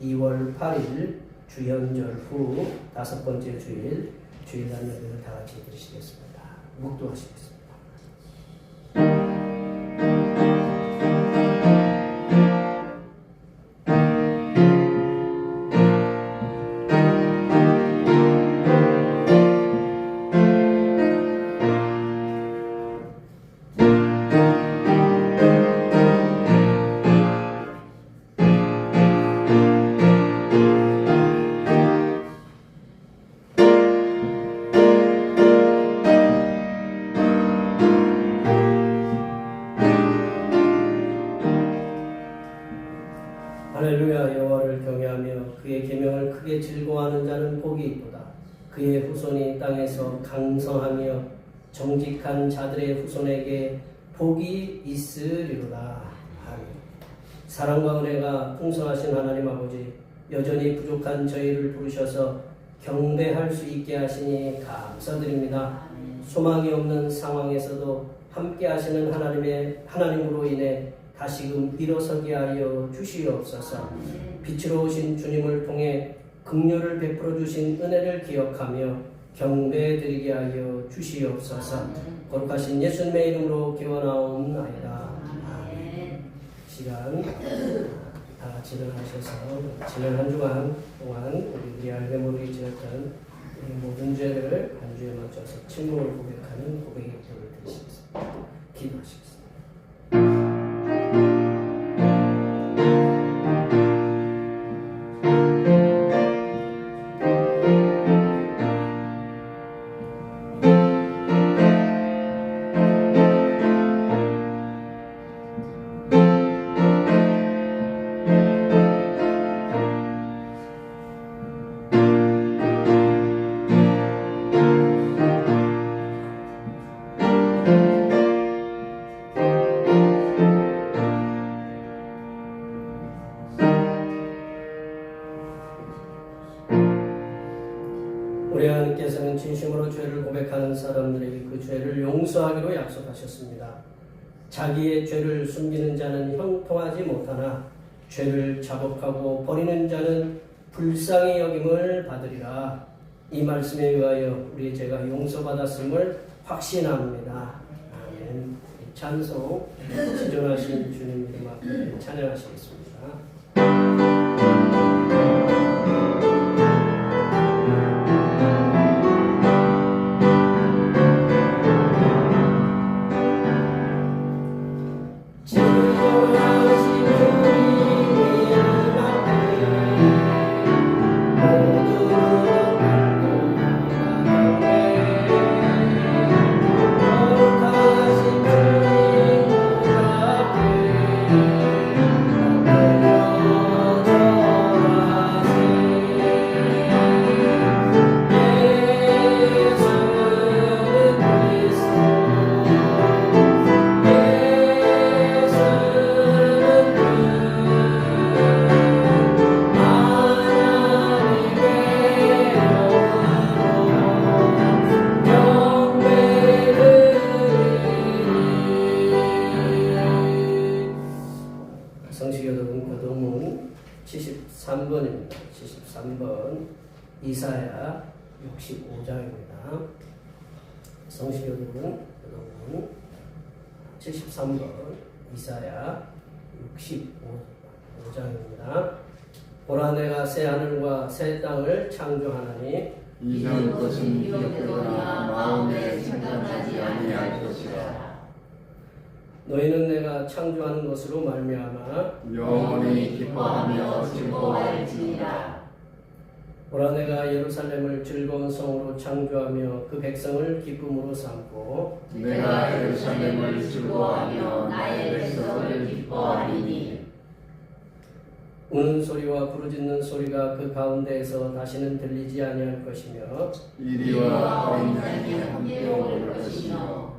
2월 8일 주연절 후 5번째 주일 주일날 예배를 다 같이 드리시겠습니다. 묵도하시겠습니다. 할렐루야. 여호와를 경외하며 그의 계명을 크게 즐거워하는 자는 복이 있도다. 그의 후손이 땅에서 강성하며 정직한 자들의 후손에게 복이 있으리로다. 아멘. 사랑과 은혜가 풍성하신 하나님 아버지, 여전히 부족한 저희를 부르셔서 경배할 수 있게 하시니 감사드립니다. 소망이 없는 상황에서도 함께 하시는 하나님으로 인해 다시금 일어서게 하여 주시옵소서. 빛으로 오신 주님을 통해 긍휼을 베풀어 주신 은혜를 기억하며 경배드리게 하여 주시옵소서. 거룩하신 예수님의 이름으로 기원하옵나이다. 아멘. 시간 다 같이 일어나셔서 지난 한 주간 동안 우리 알게 모르게 지었던 모든 죄를 한 주에 맞춰서 침묵을 고백하는 고백의 기도를 드리시겠습니다. 기도하시겠습니다. 우리 하나님께서는 진심으로 죄를 고백하는 사람들에게 그 죄를 용서하기로 약속하셨습니다. 자기의 죄를 숨기는 자는 형통하지 못하나 죄를 자복하고 버리는 자는 불쌍히 여김을 받으리라. 이 말씀에 의하여 우리의 죄가 용서받았음을 확신합니다. 아멘. 찬송 지존하신 주님 이름 앞에 찬양하시겠습니다. 성시교독은 교독문 73번입니다. 73번 이사야 65장입니다. 성시교독은 교독문 73번 이사야 65장입니다. 보라, 내가 새 하늘과 새 땅을 창조하나니 이전 것은 기억되거나 마음에 생각나지 아니할 것이라. 너희는 내가 창조하는 것으로 말미암아 영원히 기뻐하며 즐거워할지니라. 보라, 내가 예루살렘을 즐거운 성으로 창조하며 그 백성을 기쁨으로 삼고 내가 예루살렘을 즐거워하며 나의 백성을 기뻐하리니. 우는 소리와 부르짖는 소리가 그 가운데에서 다시는 들리지 아니할 것이며 이리와 어린 양이 함께 올 것이며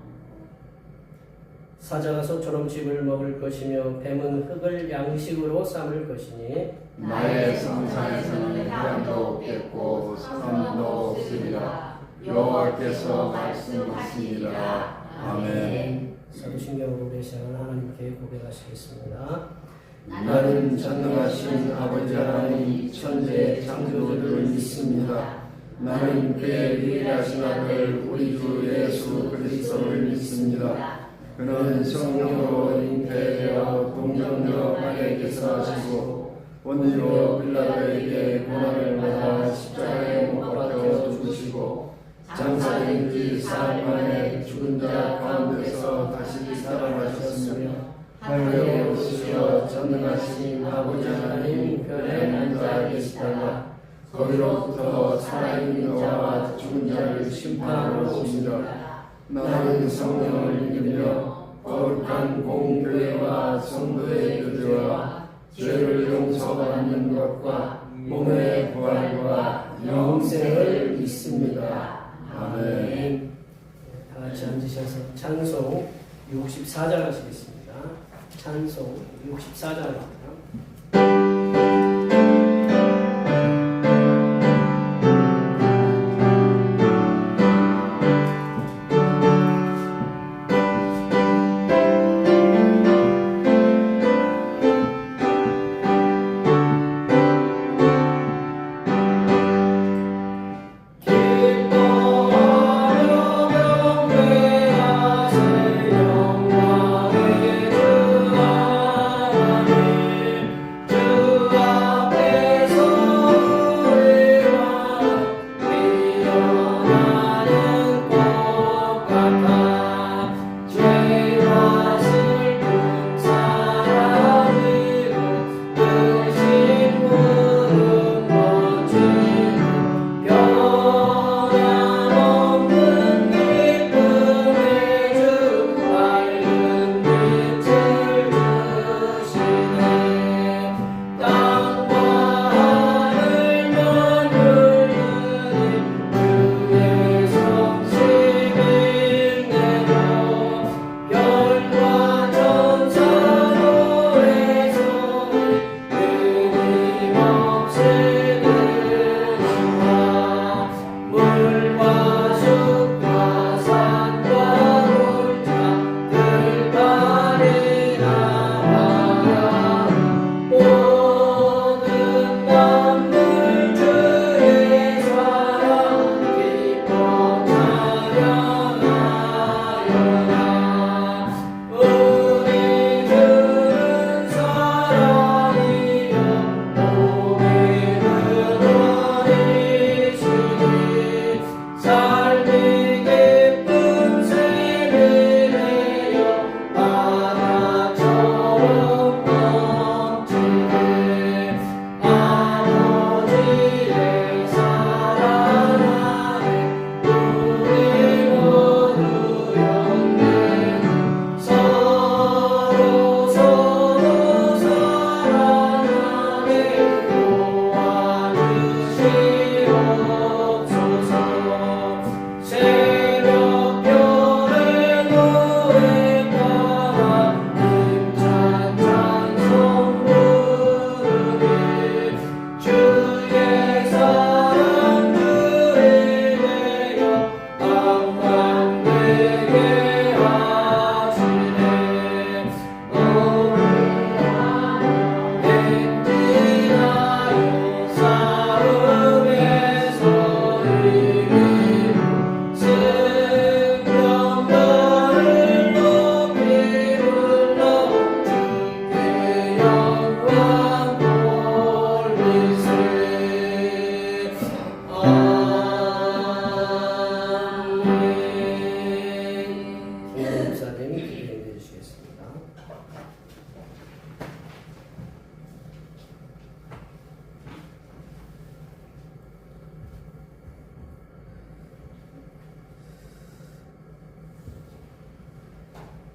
사자가 소처럼 짚을 먹을 것이며 뱀은 흙을 양식으로 삼을 것이니 나의 성산에서는 해안도 없겠고 산도 없으리라. 여호와께서 말씀하시니라. 아멘. 사도신경으로 계시는 하나님께 고백하시겠습니다. 나는 전능하신 아버지 하나님 천재 창조주를 믿습니다. 나는 그의 유일하신 아들 우리 주 예수 그리스도를 믿습니다. 그는 성령으로 잉태되어 동정녀 마리아에게서 나시고 본디오 빌라도에게 고난을 받아 십자가에 못 박혀 죽으시고 장사된 지 사흘 만에 죽은 자 가운데서 다시 살아나셨으며 하늘에 오르시어 전능하신 아버지 하나님 편에 앉아 계시다가 거기로부터 살아있는 너와 죽은 자를 심판하러 오시리라. 나는 성령을 믿으며 거룩한 공교회와 성도의 교제와 죄를 용서받는 것과 몸의 부활과 영생을 믿습니다. 아멘. 다 같이 앉으셔서 찬송 64장 하시겠습니다. 찬송 64장입니다.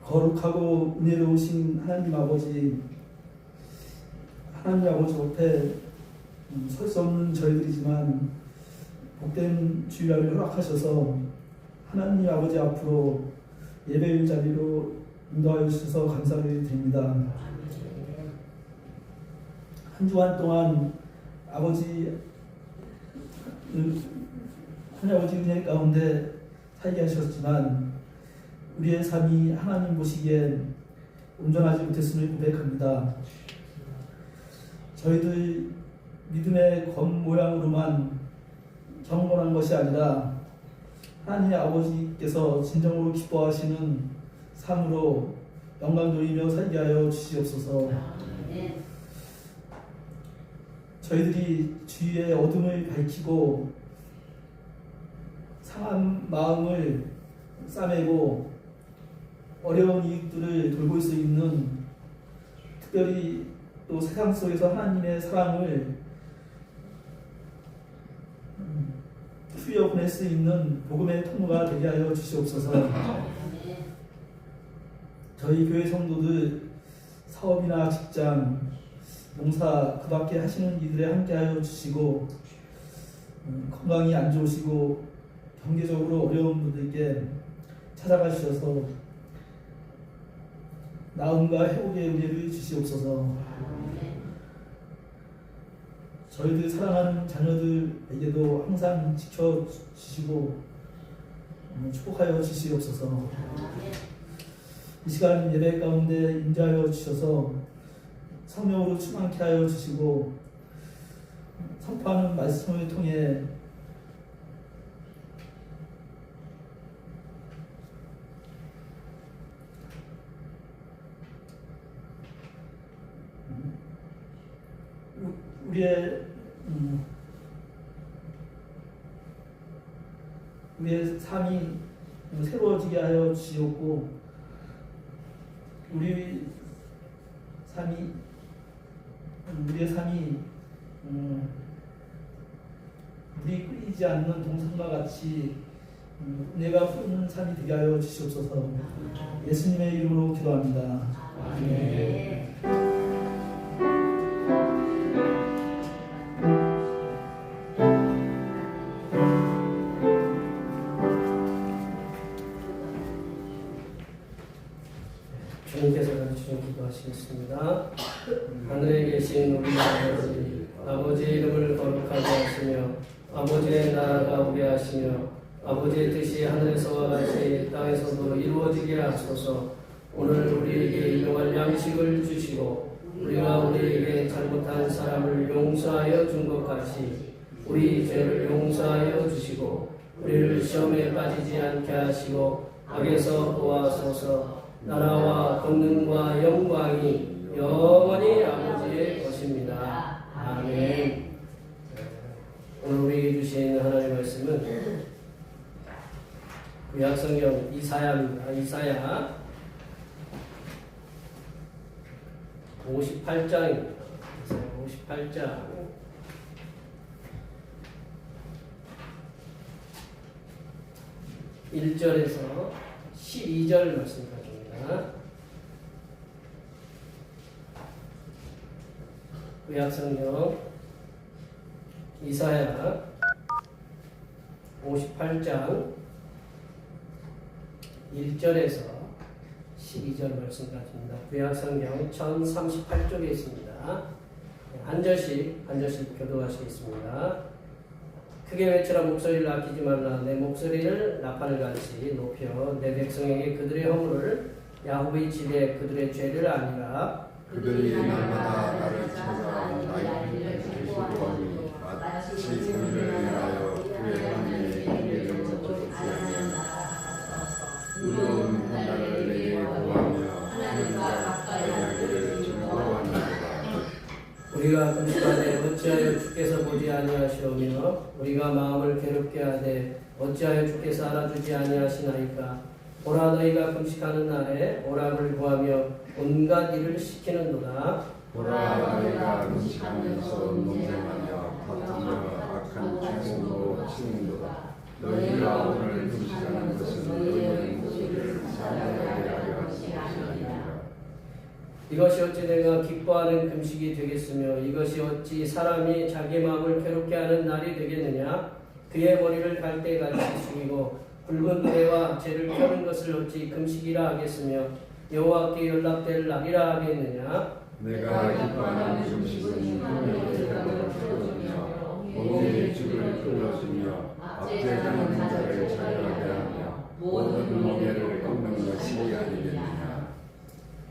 거룩하고 은혜로우신 하나님 아버지 옆에 설 수 없는 저희들이지만 복된 주일날을 허락하셔서 하나님 아버지 앞으로 예배의 자리로 인도하여 주셔서 감사를 드립니다. 한 주간 동안 하나님 아버지 은혜 가운데 살게 하셨지만 우리의 삶이 하나님 보시기엔 온전하지 못했음을 고백합니다. 저희들 믿음의 겉모양으로만 경건한 것이 아니라 하나님 아버지께서 진정으로 기뻐하시는 삶으로 영광 돌리며 살게 하여 주시옵소서. 저희들이 주위의 어둠을 밝히고 상한 마음을 싸매고 어려운 이웃들을 돌볼 수 있는, 특별히 또 세상 속에서 하나님의 사랑을 후여 보낼 수 있는 복음의 통로가 되게 하여 주시옵소서. 저희 교회 성도들 사업이나 직장, 농사 그 밖에 하시는 이들에 함께하여 주시고, 건강이 안 좋으시고 경제적으로 어려운 분들께 찾아가셔서 나음과 회복의 은혜를 주시옵소서. 저희들 사랑하는 자녀들에게도 항상 지켜주시고 축복하여 주시옵소서. 이 시간 예배 가운데 임재하여 주셔서 성령으로 충만케 하여 주시고, 선포하는 말씀을 통해 우리의 삶이 새로워지게 하여 주시옵고, 우리의 삶이 물이 끓이지 않는 동산과 같이 은혜가 흐르는 삶이 되게 하여 주시옵소서. 예수님의 이름으로 기도합니다. 아멘. 주님께서 가르치신 기도하시겠습니다. 하늘에 계신 우리 아버지 이름을 거룩하게 하시며 아버지의 나라가 오게 하시며 아버지의 뜻이 하늘에서와 같이 땅에서도 이루어지게 하소서. 오늘 우리에게 일용할 양식을 주시고 우리가 우리에게 잘못한 사람을 용서하여 준 것 같이 우리 죄를 용서하여 주시고 우리를 시험에 빠지지 않게 하시고 악에서 도와소서. 나라와 권능과 영광이 영원히 아버지의 것입니다. 아멘. 오늘 우리에게 주신 하나님의 말씀은 구약성경 이사야입니다. 이사야 58장입니다. 58장 1절에서 12절 말씀 가집니다. 구약성경 이사야 58장 1절에서 12절 말씀까지입니다. 구약성경 1038쪽에 있습니다. 한 절씩 교도하시겠습니다. 크게 외치라. 목소리를 아끼지 말라. 내 목소리를 나팔을 같이 높여 내 백성에게 그들의 허물을 야곱의 집에 그들의 죄를 아니라 그들이 날마다 나를 찾아 나의 주시고 마치 그를 위하여 그의 하나님의 공의를 쫓지 아니하며 의로운 나를 내게 구하며 하나님과 가까이 하기를 즐거워하는도다. 우리가 금식하되 어찌하여 주께서 보지 아니하시오며 우리가 마음을 괴롭게 하되 어찌하여 주께서 알아주지 아니하시나이까. 보라, 너희가 금식하는 날에 오락을 구하며 온갖 일을 시키는도다. 보라, 너희가 금식하면서 논쟁하며 다투며 악한 죄성도 치는도다. 너희가 오늘 금식하는 것은 너희의 목소리를 상하게 하려 하지 아니하리라. 이것이 어찌 내가 기뻐하는 금식이 되겠으며 이것이 어찌 사람이 자기 마음을 괴롭게 하는 날이 되겠느냐. 그의 머리를 갈대같이 숙이고 붉은 노래와 죄를 펴는 것을 어찌 금식이라 하겠으며 여호와께 연락될 날이라 하겠느냐. 내가 기뻐하는 금식은 하늘의 대가를 풀어주며 몸의 죽을 끌어주며 압제당하는 자를 자유하게 하며 모든 멍에를 꺾는 것이 아니겠느냐.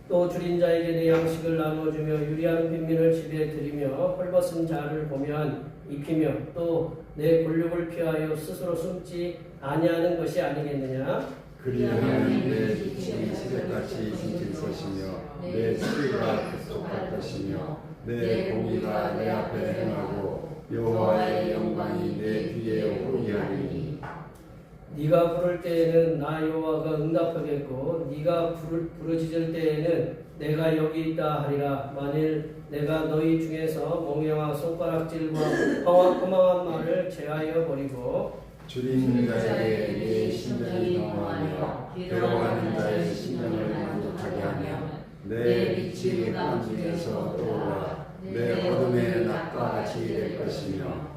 또 또 줄인 자에게 내 양식을 나누어주며 유리한 빈민을 집에 들이며 헐벗은 자를 보면 입히며 또 내 권력을 피하여 스스로 숨지 아니하는 것이 아니겠느냐. 그리하면 내 빛이 새벽같이 비칠 것이며 내 추위가 급속할 것이며 내 공의가 내 앞에 행하고 여호와의 영광이 내 뒤에 호위하리니. 네가 부를 때에는 나 여호와가 응답하겠고 네가 부르짖을 때에는 내가 여기 있다 하리라. 만일 내가 너희 중에서 멍에와 손가락질과 허망한 말을 제하여 버리고 줄인 자에게 내 심령이 당황하며 괴로워하는 자의 심령을 만족하게 하며 내 빛이 흑암 중에서 떠오라 내 어둠의 낮과 같이 될 것이며.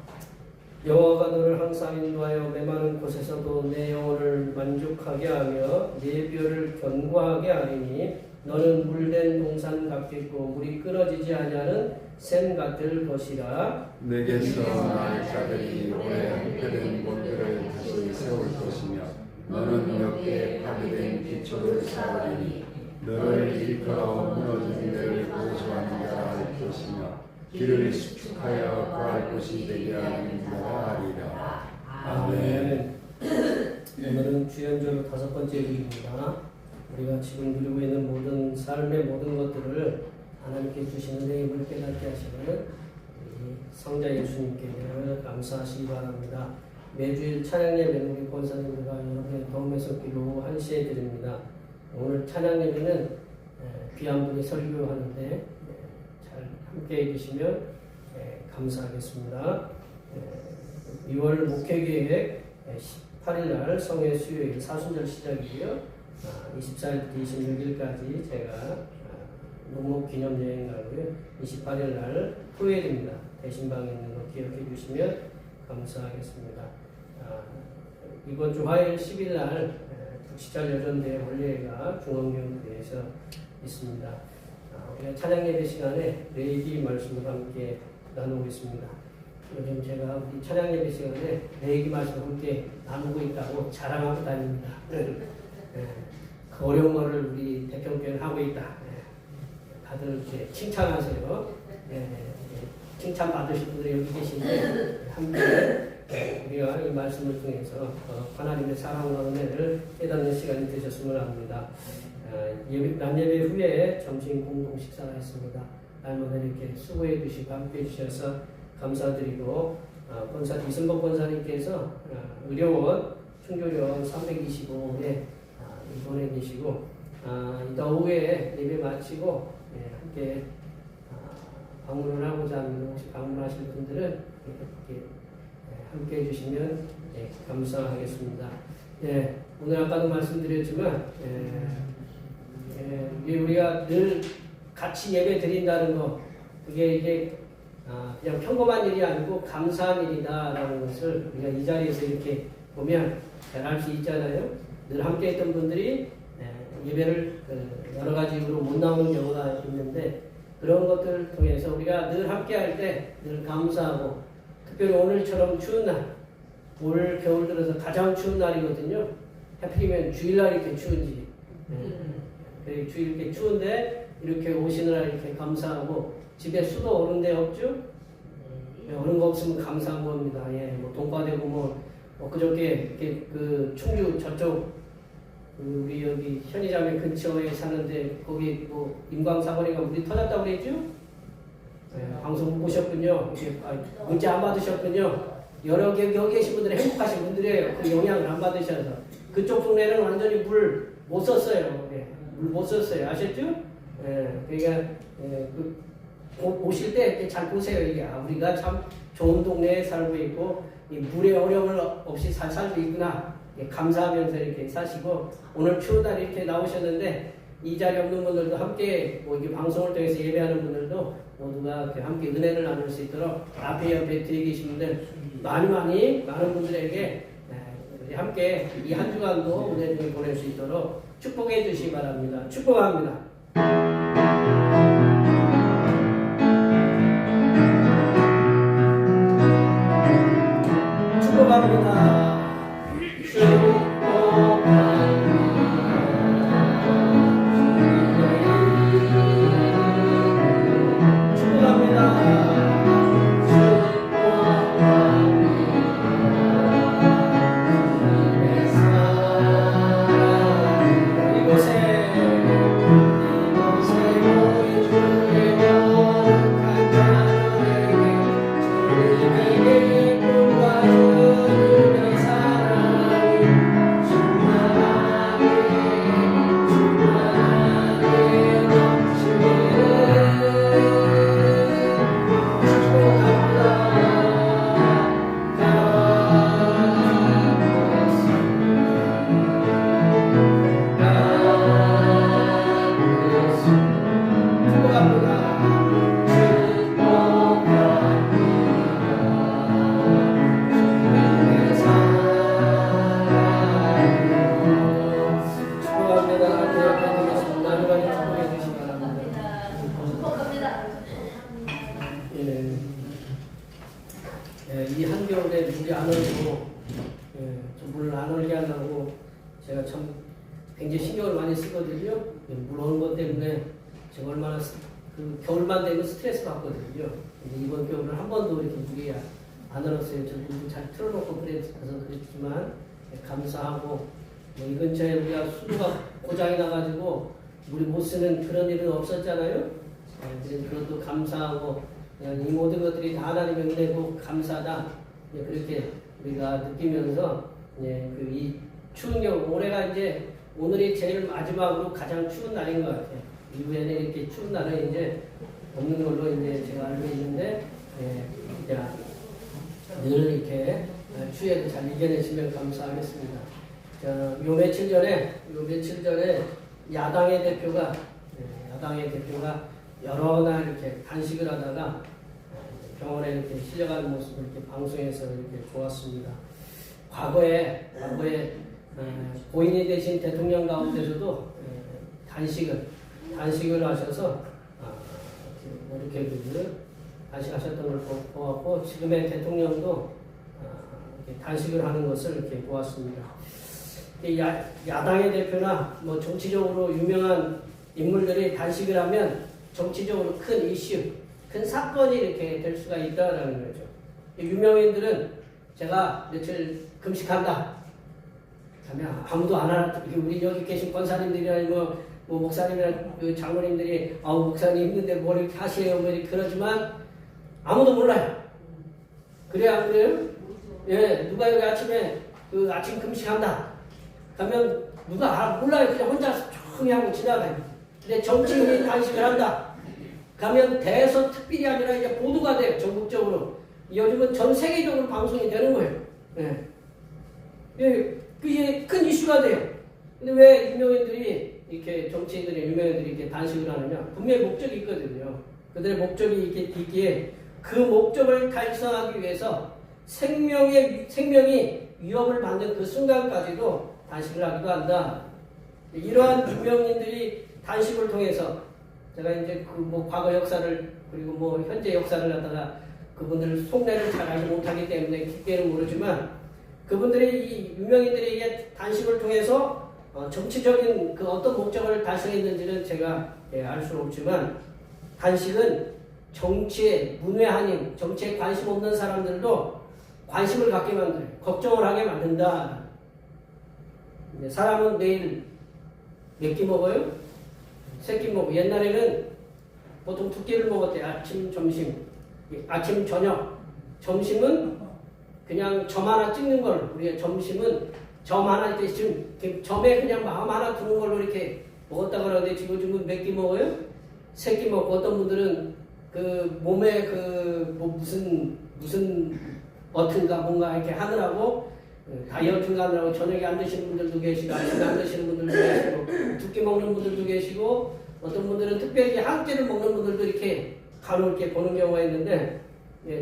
여호와가 너를 항상 인도하여 메마른 곳에서도 내 영혼을 만족하게 하며 내 뼈를 견고하게 하리니 너는 물된 동산 같겠고 물이 끊어지지 아니하는 샘 같을 것이라. 내게서 날 자들이 오래 흡혈된 곳들을 다시 세울 것이며 너는 옆에 파괴된 기초를 쌓으리니 너를 일컬어 무너진 데를 보수하는 자라 할 것이며 길을 수축하여 구할 곳이 되게 하는 자라 하리라. 아멘. 오늘은 주연절 5번째 일입니다. 우리가 지금 누리고 있는 모든 삶의 모든 것들을 하나님께 주시는 내 힘을 깨닫게 하시는 우리 성자 예수님께 감사하시기 바랍니다. 매주일 찬양 예배는 우리 권사님들과 여러분의 도움에 섞기로 1시에 드립니다. 오늘 찬양 예배는 귀한 분이 설교하는데 잘 함께 해주시면 감사하겠습니다. 2월 목회계획 18일 날 성회 수요일 사순절 시작이고요. 24일부터 26일까지 제가 농목 기념 여행 가고요. 28일 날 토요일입니다. 대신방에 있는 거 기억해 주시면 감사하겠습니다. 이번 주 화요일 10일 날 북시찰 여전대 원례가 중앙교회에서 있습니다. 우리가 찬양 예배 시간에 레이기 말씀을 함께 나누고 있습니다. 요즘 제가 우리 찬양 예배 시간에 레이기 말씀을 함께 나누고 있다고 자랑하고 다닙니다. 그 어려운 말을 우리 대평교회는 하고 있다. 다들 이렇게 칭찬하세요. 칭찬 받으실 분들이 여기 계신데 함께 우리가 이 말씀을 통해서 하나님의 사랑과 은혜를 깨닫는 시간이 되셨으면 합니다. 낮예배 후에 점심 공동 식사를 했습니다. 날마다 이렇게 수고해 주시고 함께 해주셔서 감사드리고 권사 이승복 권사님께서 의료원 충교원 325에 입원해 계시고 이따 오후에 예배 마치고 함께 방문을 하고자 합니다. 혹시 방문하실 분들은 이렇게 함께 해주시면 감사하겠습니다. 오늘 아까도 말씀드렸지만 우리가 늘 같이 예배 드린다는 거 그게 이게 그냥 평범한 일이 아니고 감사한 일이다라는 것을 우리가 이 자리에서 이렇게 보면 잘 알 수 있잖아요. 늘 함께 했던 분들이 예배를 여러 가지 이유로 못 나오는 경우가 있는데 그런 것들을 통해서 우리가 늘 함께 할 때 늘 감사하고 특별히 오늘처럼 추운 날 올 겨울 들어서 가장 추운 날이거든요. 하필이면 주일날 이렇게 추운지 주일 이렇게 추운데 이렇게 오시느라 이렇게 감사하고 집에 수도 오른 데 없죠? 오른 거 없으면 감사한 겁니다. 뭐 동과되고 뭐 그저께 이렇게 그 충주 저쪽 우리 여기 현이자매 근처에 사는데 거기 뭐 임광사거리가 물이 터졌다고 그랬죠? 방송 못 보셨군요. 문자 안 받으셨군요. 여러 여기 계신 분들이 행복하신 분들이에요. 그 영향을 안 받으셔서 그쪽 동네는 완전히 물 못 썼어요. 물 못 썼어요. 아셨죠? 그러니까 오실 때 잘 보세요. 이게 우리가 참 좋은 동네에 살고 있고 이 물의 어려움을 없이 잘 살고 있구나. 감사하면서 이렇게 사시고 오늘 추운 날 이렇게 나오셨는데 이 자리에 없는 분들도 함께 뭐 이게 방송을 통해서 예배하는 분들도 모두가 함께 은혜를 나눌 수 있도록 앞에 옆에 뒤에 계신 분들 많은 분들에게 함께 이 한 주간도 은혜를 보낼 수 있도록 축복해 주시기 바랍니다. 축복합니다. 축복합니다. 축복합니다. 이 한겨울에 물이 안 얼고 물을 안 얼게 하려고 제가 참 굉장히 신경을 많이 쓰거든요. 물 오는 것 때문에 제가 얼마나 그 겨울만 되면 스트레스 받거든요. 근데 이번 겨울은 한 번도 이렇게 물이 안 얼었어요. 저 물도 잘 틀어놓고 그래서 그랬지만 감사하고 이 근처에 우리가 수도가 고장이 나가지고 물이 못 쓰는 그런 일은 없었잖아요. 그래서 그것도 감사하고 이 모든 것들이 다 하나님의 은혜고 감사하다 그렇게 우리가 느끼면서 이 추운 겨울 올해가 이제 오늘이 제일 마지막으로 가장 추운 날인 것 같아요. 이후에는 이렇게 추운 날은 이제 없는 걸로 이제 제가 알고 있는데 늘 이렇게 추위에도 잘 이겨내시면 감사하겠습니다. 요 며칠 전에 야당의 대표가 여러 날 이렇게 단식을 하다가 병원에 이렇게 실려가는 모습을 이렇게 방송에서 이렇게 보았습니다. 과거에 고인이 되신 대통령 가운데서도 단식을 하셔서 이렇게 단식하셨던 걸 보았고 지금의 대통령도 이렇게 단식을 하는 것을 이렇게 보았습니다. 야당의 대표나 뭐 정치적으로 유명한 인물들이 단식을 하면 정치적으로 큰 이슈, 큰 사건이 이렇게 될 수가 있다라는 거죠. 유명인들은 제가 며칠 금식한다 하면 아무도 안 하나. 우리 여기 계신 권사님들이나 뭐 목사님이나 그 장로님들이 목사님 힘든데 뭘 이렇게 하시네요 뭐 이렇게 그러지만 아무도 몰라요. 그래 안 그래요? 예, 누가 여기 아침에 아침 금식한다 가면 누가 몰라요. 그냥 혼자 조용히 하고 지나가요. 근데 정치인이 단식을 한다 가면 대서특필이 아니라 이제 보도가 돼요. 전국적으로. 요즘은 전 세계적으로 방송이 되는 거예요. 예. 그게 큰 이슈가 돼요. 근데 왜 유명인들이 이렇게 정치인들이 유명인들이 이렇게 단식을 하느냐? 분명히 목적이 있거든요. 그들의 목적이 이렇게 있기에 그 목적을 달성하기 위해서 생명이 위협을 받는 그 순간까지도 단식을 하기도 한다. 이러한 유명인들이 단식을 통해서 제가 이제 과거 역사를 그리고 현재 역사를 갖다가 그분들 속내를 잘 알지 못하기 때문에 깊게는 모르지만 그분들이 이 유명인들에게 단식을 통해서 정치적인 그 어떤 목적을 달성했는지는 제가 알 수는 없지만 단식은 정치에 문외한인 정치에 관심 없는 사람들도 관심을 갖게 만들어요. 걱정을 하게 만든다. 사람은 매일 몇 끼 먹어요? 세 끼 먹고 옛날에는 보통 두 끼를 먹었대요. 아침, 점심. 아침, 저녁. 점심은 그냥 점 하나 찍는 걸로. 우리가 점심은 점 하나 지금 점에 그냥 마음 하나 두는 걸로 이렇게 먹었다 그러는데 지금 몇 끼 먹어요? 세 끼 먹고 어떤 분들은 그 몸에 무슨 어떤가 뭔가 이렇게 하느라고 다이어트인가 하느라고 저녁에 안 드시는 분들도 계시고 아침에 안 드시는 분들도 계시고 두 끼 먹는 분들도 계시고 어떤 분들은 특별히 한 끼를 먹는 분들도 이렇게 간혹 이렇게 보는 경우가 있는데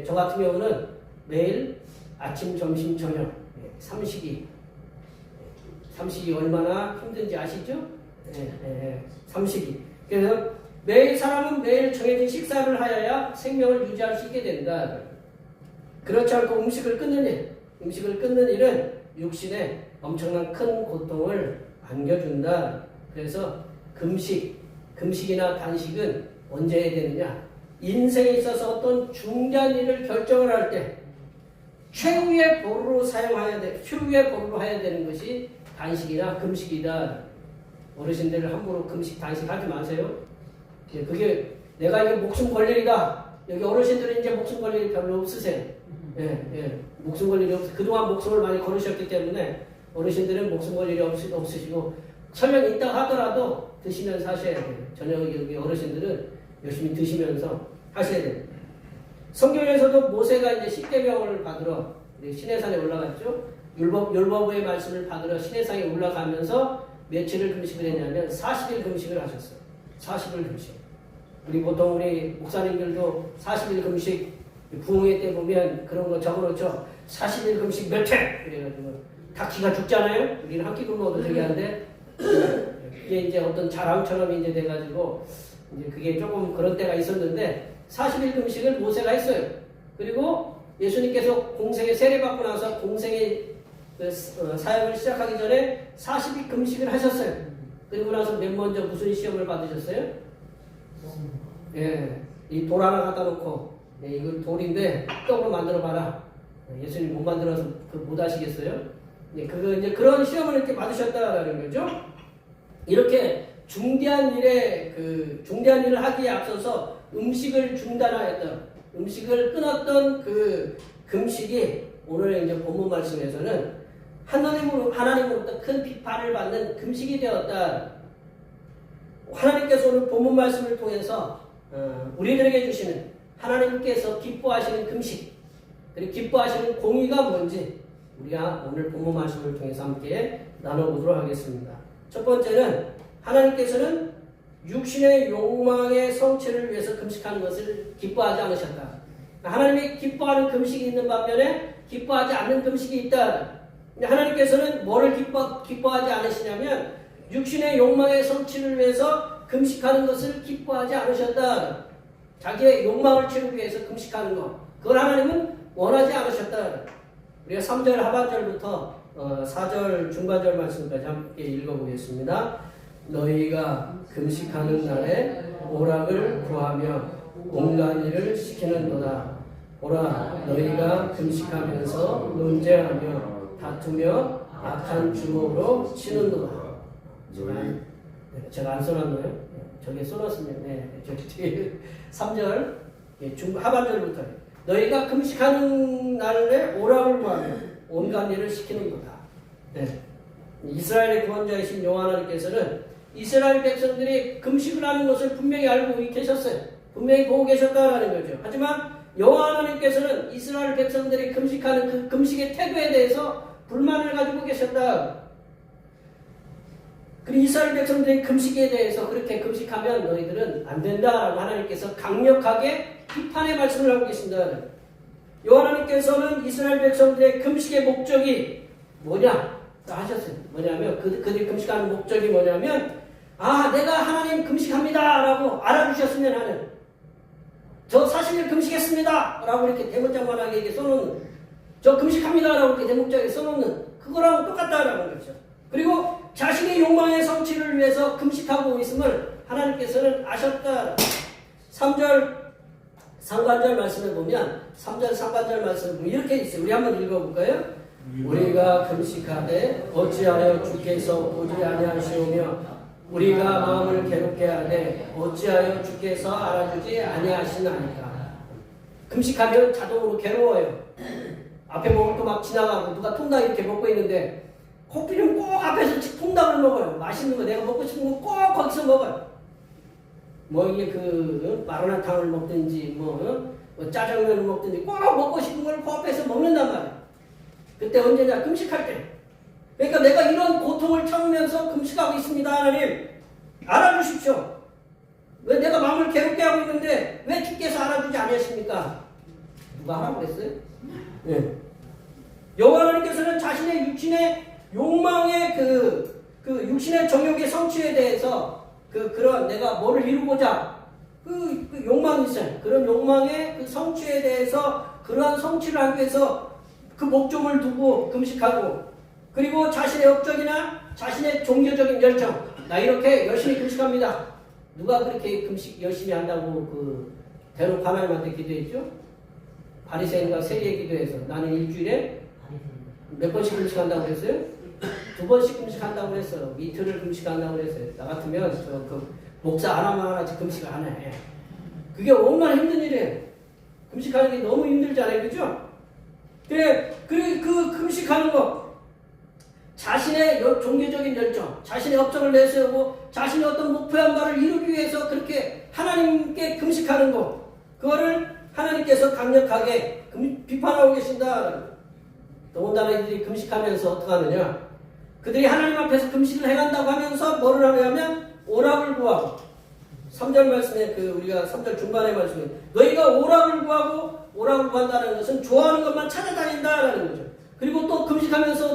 저 같은 경우는 매일 아침, 점심, 저녁 삼식이 얼마나 힘든지 아시죠? 삼식이. 그래서 사람은 매일 정해진 식사를 하여야 생명을 유지할 수 있게 된다. 그렇지 않고 음식을 끊는 일은 육신에 엄청난 큰 고통을 안겨준다. 그래서 금식이나 단식은 언제 해야 되느냐? 인생에 있어서 어떤 중대한 일을 결정을 할 때 최후의 보루로 해야 되는 것이 단식이나 금식이다. 어르신들 함부로 금식, 단식하지 마세요. 그게 내가 이게 목숨 걸 일이다. 여기 어르신들은 이제 목숨 걸 일이 별로 없으세요. 목숨 걸 일이 그동안 목숨을 많이 걸으셨기 때문에 어르신들은 목숨 걸 일이 없으시고 설령 있다 하더라도 드시면서 하셔야 돼요. 저녁 여기 어르신들은 열심히 드시면서 하셔야 돼요. 성경에서도 모세가 이제 십계명을 받으러 시내산에 올라갔죠. 율법의 말씀을 받으러 시내산에 올라가면서 며칠을 금식을 했냐면 40일 금식을 하셨어요. 40일 금식. 보통 우리 목사님들도 40일 금식 부흥회 때 보면 그런 거 적어놓죠. 40일 금식 몇 회! 그래가지고 닭기가 죽잖아요. 우리는 한 끼 굶어도 되게 하는데 그게 이제 어떤 자랑처럼 이제 돼가지고 이제 그게 조금 그런 때가 있었는데 40일 금식을 모세가 했어요. 그리고 예수님께서 공생에 세례받고 나서 공생의 사역을 시작하기 전에 40일 금식을 하셨어요. 그리고 나서 맨 먼저 무슨 시험을 받으셨어요? 예, 이 돌 하나 갖다 놓고, 예, 이걸 돌인데 떡으로 만들어 봐라. 예수님 못 만들어서 못 하시겠어요? 예, 그거 이제 그런 시험을 이렇게 받으셨다라는 거죠. 이렇게 중대한 일을 하기에 앞서서 음식을 중단하였던, 음식을 끊었던 그 금식이 오늘 이제 본문 말씀에서는 하나님으로부터 큰 비판을 받는 금식이 되었다. 하나님께서 오늘 본문 말씀을 통해서 우리들에게 주시는 하나님께서 기뻐하시는 금식, 그리고 기뻐하시는 공의가 뭔지 우리가 오늘 본문 말씀을 통해서 함께 나눠보도록 하겠습니다. 첫 번째는 하나님께서는 육신의 욕망의 성취를 위해서 금식하는 것을 기뻐하지 않으셨다. 하나님이 기뻐하는 금식이 있는 반면에 기뻐하지 않는 금식이 있다. 하나님께서는 뭐를 기뻐하지 않으시냐면 육신의 욕망의 성취를 위해서 금식하는 것을 기뻐하지 않으셨다. 자기의 욕망을 채우기 위해서 금식하는 것, 그걸 하나님은 원하지 않으셨다. 우리가 3절 하반절부터 4절 중반절 말씀까지 함께 읽어보겠습니다. 너희가 금식하는 날에 오락을 구하며 온갖 일을 시키는도다. 보라, 너희가 금식하면서 논쟁하며 다투며 악한 주먹으로 치는도다. 제가 안 써놨나요? 저기 써놨으면, 저기 뒤에 3절 하반절부터 너희가 금식하는 날에 오락을 구하며 온갖 일을 시키는도다. 이스라엘의 구원자이신 여호와 하나님께서는 이스라엘 백성들이 금식을 하는 것을 분명히 알고 계셨어요. 분명히 보고 계셨다라는 거죠. 하지만 여호와 하나님께서는 이스라엘 백성들이 금식하는 그 금식의 태도에 대해서 불만을 가지고 계셨다. 그리고 이스라엘 백성들의 금식에 대해서 그렇게 금식하면 너희들은 안 된다라고 하나님께서 강력하게 비판의 말씀을 하고 계신다. 여호와 하나님께서는 이스라엘 백성들의 금식의 목적이 뭐냐 하셨어요. 뭐냐면 그들이 금식하는 목적이 뭐냐면 내가 하나님 금식합니다 라고 알아주셨으면 하는, 저 40일 금식했습니다 라고 이렇게 대문짝만하게 이렇게 써놓는, 저 금식합니다 라고 이렇게 대문짝에 써놓는 그거랑 똑같다라는 거죠. 그리고 자신의 욕망의 성취를 위해서 금식하고 있음을 하나님께서는 아셨다. 3절 상반절 말씀을 보면 3절 상반절 말씀을 보면 이렇게 있어요. 우리 한번 읽어볼까요? 우리가 금식하되 어찌하여 주께서 보지 아니하시오며 우리가 마음을 괴롭게 하되 어찌하여 주께서 알아주지 아니하시나이까. 금식하면 자동으로 괴로워요. 앞에 먹을 거 막 지나가고 누가 통닭 이렇게 먹고 있는데 커피는 꼭 앞에서 통닭을 먹어요. 맛있는 거 내가 먹고 싶은 거 꼭 거기서 먹어요. 뭐 이게 마라탕을 먹든지 뭐 짜장면을 먹든지 꼭 먹고 싶은 걸 그 앞에서 먹는단 말이에요. 그때 언제냐? 금식할 때. 그러니까 내가 이런 고통을 참으면서 금식하고 있습니다. 하나님 알아주십시오. 왜 내가 마음을 괴롭게 하고 있는데 왜 주께서 알아주지 않으십니까? 누가 하라고 그랬어요? 여호와 하나님께서는 자신의 육신의 욕망의 그 육신의 정욕의 성취에 대해서 그런 내가 뭐를 이루고자 그 욕망이 있어요. 그런 욕망의 그 성취에 대해서 그러한 성취를 하기 위해서 그 목적을 두고 금식하고, 그리고 자신의 업적이나 자신의 종교적인 열정, 나 이렇게 열심히 금식합니다. 누가 그렇게 금식 열심히 한다고 대놓고 하나님한테 기도했죠? 바리새인과 세리의 기도해서 나는 일주일에 몇 번씩 금식한다고 그랬어요? 2번씩 금식한다고 그랬어요. 이틀을 금식한다고 그랬어요. 나 같으면 목사 하나씩 금식을 안 해. 그게 얼마나 힘든 일이에요. 금식하는 게 너무 힘들잖아요. 그죠? 그 금식하는 거, 자신의 종교적인 열정, 자신의 업적을 내세우고 자신의 어떤 목표한 바를 이루기 위해서 그렇게 하나님께 금식하는 거, 그거를 하나님께서 강력하게 비판하고 계신다. 더군다나 이들이 금식하면서 어떻게 하느냐? 그들이 하나님 앞에서 금식을 행한다고 하면서 뭐를 하냐면 오락을 구하고, 3절 말씀에 우리가 3절 중반의 말씀에 너희가 오락을 구하고, 오락을 구한다는 것은 좋아하는 것만 찾아다닌다라는 거죠. 그리고 또 금식하면서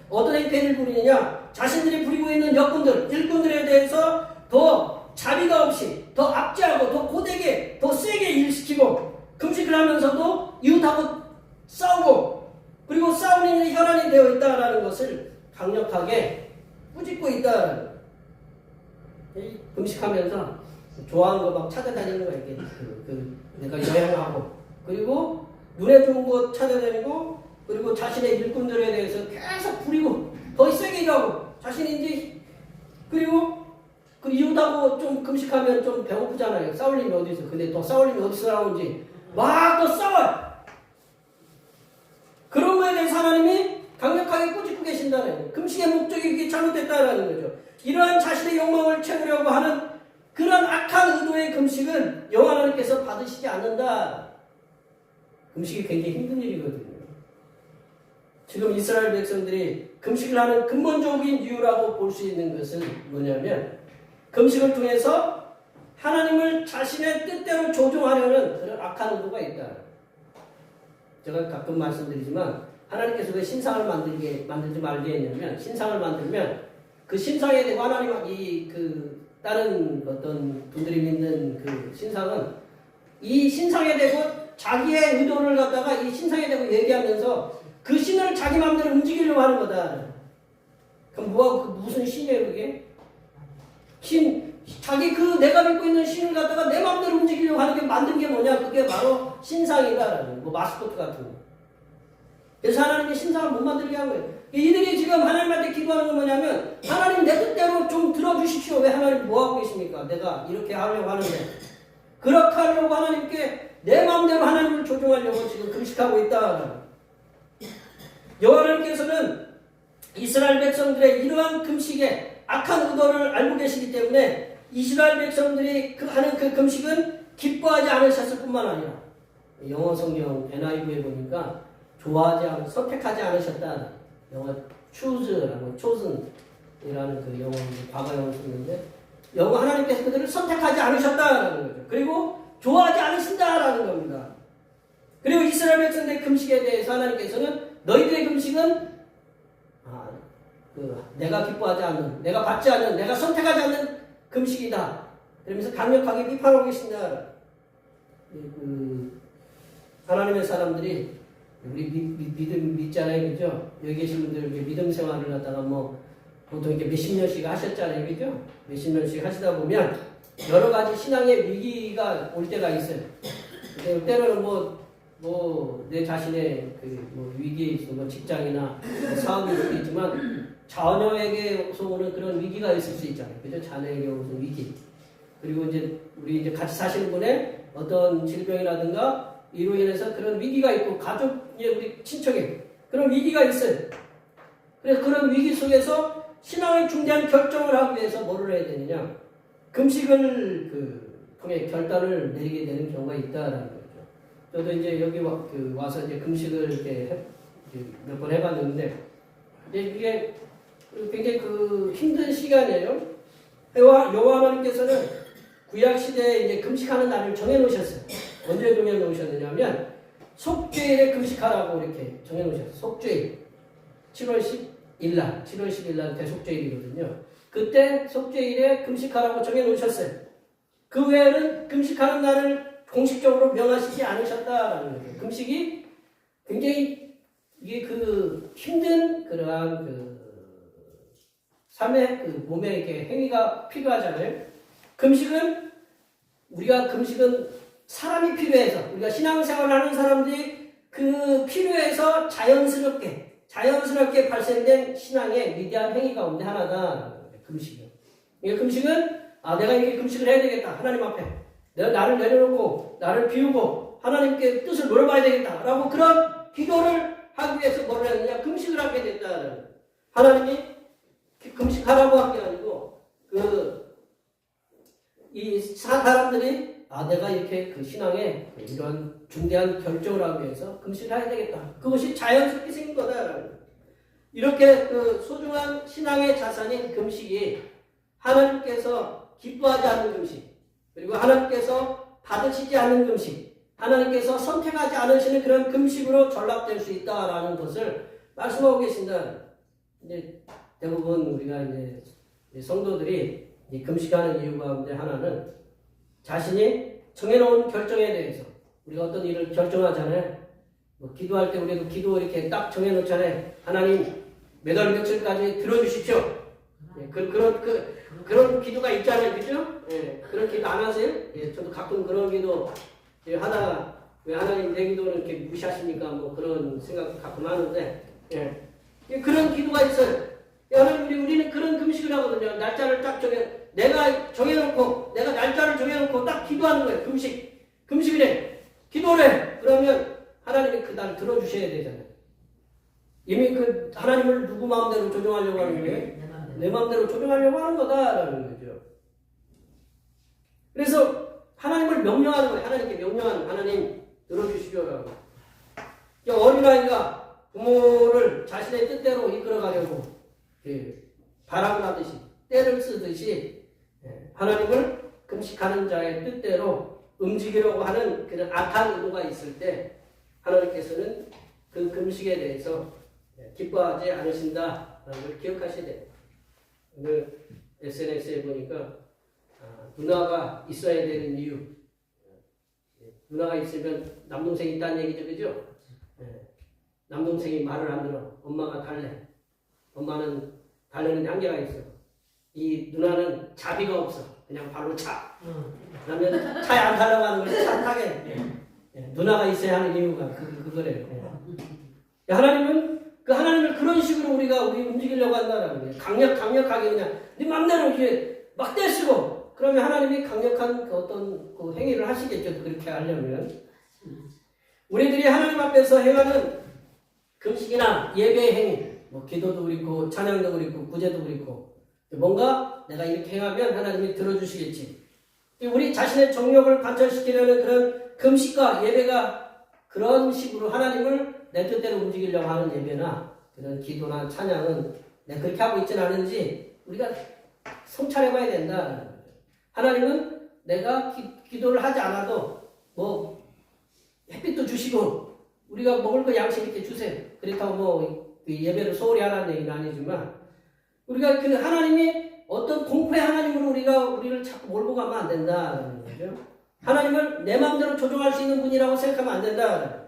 어떤 행태를 부리느냐? 자신들이 부리고 있는 일꾼들에 대해서 더 자비가 없이 더 압제하고 더 고되게 더 세게 일시키고, 금식을 하면서도 이웃하고 싸우고 그리고 싸우는 일이 혈안이 되어 있다라는 것을 강력하게 꾸짖고 있다라는 거예요. 금식하면서 좋아하는 거 막 찾아다니는 거야. 이렇게 내가 여행하고 그리고 눈에 좋은 거 찾아다니고 그리고 자신의 일꾼들에 대해서 계속 부리고 더 세게 일하고 자신이 이제 그리고 그 이웃하고 좀 금식하면 좀 배고프잖아요. 싸울 일이 어디 있어. 근데 또 싸울 일이 어디서 나오는지 막 또 싸워요. 그런 거에 대해서 하나님이 강력하게 꾸짖고 계신다는 거예요. 금식의 목적이 그게 잘못됐다라는 거죠. 이러한 자신의 욕망을 채우려고 하는 그런 악한 의도의 금식은 여호와 하나님께서 받으시지 않는다. 금식이 굉장히 힘든 일이거든요. 지금 이스라엘 백성들이 금식을 하는 근본적인 이유라고 볼 수 있는 것은 뭐냐면 금식을 통해서 하나님을 자신의 뜻대로 조종하려는 그런 악한 의도가 있다. 제가 가끔 말씀드리지만 하나님께서 왜 신상을 만들지 말게 했냐면 신상을 만들면 그 신상에 대고 하나님 다른 어떤 분들이 믿는 그 신상은 이 신상에 대고 자기의 의도를 갖다가 이 신상에 대고 얘기하면서 그 신을 자기 마음대로 움직이려고 하는 거다. 그럼 무슨 신이에요 그게? 자기 내가 믿고 있는 신을 갖다가 내 마음대로 움직이려고 하는 게 만든 게 뭐냐? 그게 바로 신상이다라는 뭐 마스코트 같은 거. 그래서 하나님이 신상을 못 만들게 한 거예요. 이들이 지금 하나님한테 기도하는 건 뭐냐면 하나님 내 뜻대로 좀 들어주십시오. 왜 하나님 뭐 하고 계십니까? 내가 이렇게 하려고 하는데 그렇게 하려고 하나님께 내 마음대로 하나님을 조종하려고 지금 금식하고 있다. 여호와 하나님께서는 이스라엘 백성들의 이러한 금식의 악한 의도를 알고 계시기 때문에 이스라엘 백성들이 하는 그 금식은 기뻐하지 않으셨을 뿐만 아니라 영어 성경 NIV에 보니까 선택하지 않으셨다. 영어 choose라고 chosen이라는 그 영어 과거 영어 쓰는데 영어 하나님께서 그들을 선택하지 않으셨다라는 거죠. 그리고 좋아하지 않으신다라는 겁니다. 그리고 이스라엘 백성들의 금식에 대해서 하나님께서는 너희들의 금식은 내가 기뻐하지 않는, 내가 받지 않는, 내가 선택하지 않는 금식이다. 그러면서 강력하게 비판하고 계신다. 하나님의 사람들이 우리 믿음 믿잖아요, 그죠? 여기 계신 분들 믿음 생활을 갖다가 보통 이렇게 몇십 년씩 하셨잖아요, 그죠? 몇십 년씩 하시다 보면 여러 가지 신앙의 위기가 올 때가 있어요. 때로는 내 자신의 위기에 있어, 직장이나 사업이 있지만 자녀에게서 오는 그런 위기가 있을 수 있잖아요, 그죠? 자녀에게 오는 위기. 그리고 우리 같이 사시는 분의 어떤 질병이라든가 이로 인해서 그런 위기가 있고 가족의 우리 친척에 그런 위기가 있어요. 그래서 그런 위기 속에서 신앙의 중대한 결정을 하기 위해서 뭐를 해야 되느냐? 금식을 통해 결단을 내리게 되는 경우가 있다라는 거죠. 저도 이제 여기 와서 이제 금식을 이렇게 몇 번 해봤는데 이게 굉장히 힘든 시간이에요. 여호와 하나님께서는 구약 시대에 이제 금식하는 날을 정해놓으셨어요. 언제 정해놓으셨느냐면 속죄일에 금식하라고 이렇게 정해놓으셨어요. 속죄일 7월 10일 날 대속죄일이거든요. 그때 속죄일에 금식하라고 정해놓으셨어요. 그 외에는 금식하는 날을 공식적으로 명하시지 않으셨다라는 거예요. 금식이 굉장히 이게 힘든 그러한 삶의 몸에 이렇게 행위가 필요하잖아요. 금식은 사람이 필요해서 우리가 신앙생활을 하는 사람들이 필요해서 자연스럽게 발생된 신앙의 위대한 행위 가운데 하나다. 금식이요. 금식은 내가 이렇게 금식을 해야 되겠다. 하나님 앞에 내가 나를 내려놓고 나를 비우고 하나님께 뜻을 물어봐야 되겠다라고 그런 기도를 하기 위해서 뭐를 했느냐? 금식을 하게 됐다. 하나님이 금식하라고 한 게 아니고 이 사람들이 내가 이렇게 신앙에 이런 중대한 결정을 하기 위해서 금식을 해야 되겠다. 그것이 자연스럽게 생긴 거다. 이렇게 소중한 신앙의 자산인 금식이 하나님께서 기뻐하지 않는 금식, 그리고 하나님께서 받으시지 않는 금식, 하나님께서 선택하지 않으시는 그런 금식으로 전락될 수 있다라는 것을 말씀하고 계신다. 이제 대부분 우리가 이제 성도들이 금식하는 이유 가운데 하나는 자신이 정해놓은 결정에 대해서 우리가 어떤 일을 결정하잖아요. 뭐 기도할 때 우리도 기도 이렇게 딱 정해놓잖아요. 하나님 몇 월 며칠까지 들어주십시오. 예, 그런 기도가 있잖아요. 그죠? 예, 그런 기도 안 하세요? 예, 저도 가끔 그런 기도 예, 하다가 왜 하나님 내 기도를 이렇게 무시하십니까? 뭐 그런 생각 가끔 하는데 예, 그런 기도가 있어요. 하나님 우리는 그런 금식을 하거든요. 날짜를 딱 내가 정해놓고 내가 날짜를 정해놓고 딱 기도하는 거예요. 금식을 해. 기도를 해. 그러면 하나님이 그날 들어주셔야 되잖아요. 이미 그 하나님을 누구 마음대로 조종하려고 하는 게 내 마음대로 조종하려고 하는 거다라는 거죠. 그래서 하나님을 명령하는 거예요. 하나님께 명령하는 하나님 들어주시오라고. 어린아이가 부모를 자신의 뜻대로 이끌어가려고 바람을 하듯이 때를 쓰듯이 하나님을 금식하는 자의 뜻대로 움직이려고 하는 그런 악한 의도가 있을 때 하나님께서는 그 금식에 대해서 기뻐하지 않으신다라는 걸 기억하셔야 돼요. 오늘 SNS에 보니까 누나가 있어야 되는 이유, 누나가 있으면 남동생이 있다는 얘기죠, 그죠? 남동생이 말을 안 들어. 엄마가 달래. 엄마는 달래는 한계가 있어. 이 누나는 자비가 없어. 그냥 발로 차. 그러면 차에 안 타려고 하는 걸 차 타게. 누나가 있어야 하는 이유가 그거래요. 하나님은 그 하나님을 그런 식으로 우리 움직이려고 한다는 거예요. 강력하게 그냥 네 맘대로 이렇게 막 떼쓰고 그러면 하나님이 강력한 그 어떤 그 행위를 하시겠죠. 그렇게 하려면 우리들이 하나님 앞에서 행하는 금식이나 예배의 행위, 뭐 기도도 그렇고 찬양도 그렇고 구제도 그렇고 뭔가 내가 이렇게 행하면 하나님이 들어주시겠지. 우리 자신의 정욕을 관철시키려는 그런 금식과 예배가 그런 식으로 하나님을 내 뜻대로 움직이려고 하는 예배나 그런 기도나 찬양은 내가 그렇게 하고 있지는 않은지 우리가 성찰해봐야 된다. 하나님은 내가 기도를 하지 않아도 뭐 햇빛도 주시고 우리가 먹을 거 양식 이렇게 주세요. 그렇다고 뭐 예배를 소홀히 하라는 얘기는 아니지만 우리가 그 하나님이 어떤 공포의 하나님으로 우리를 자꾸 몰고 가면 안 된다는 거죠. 하나님을 내 마음대로 조종할 수 있는 분이라고 생각하면 안 된다.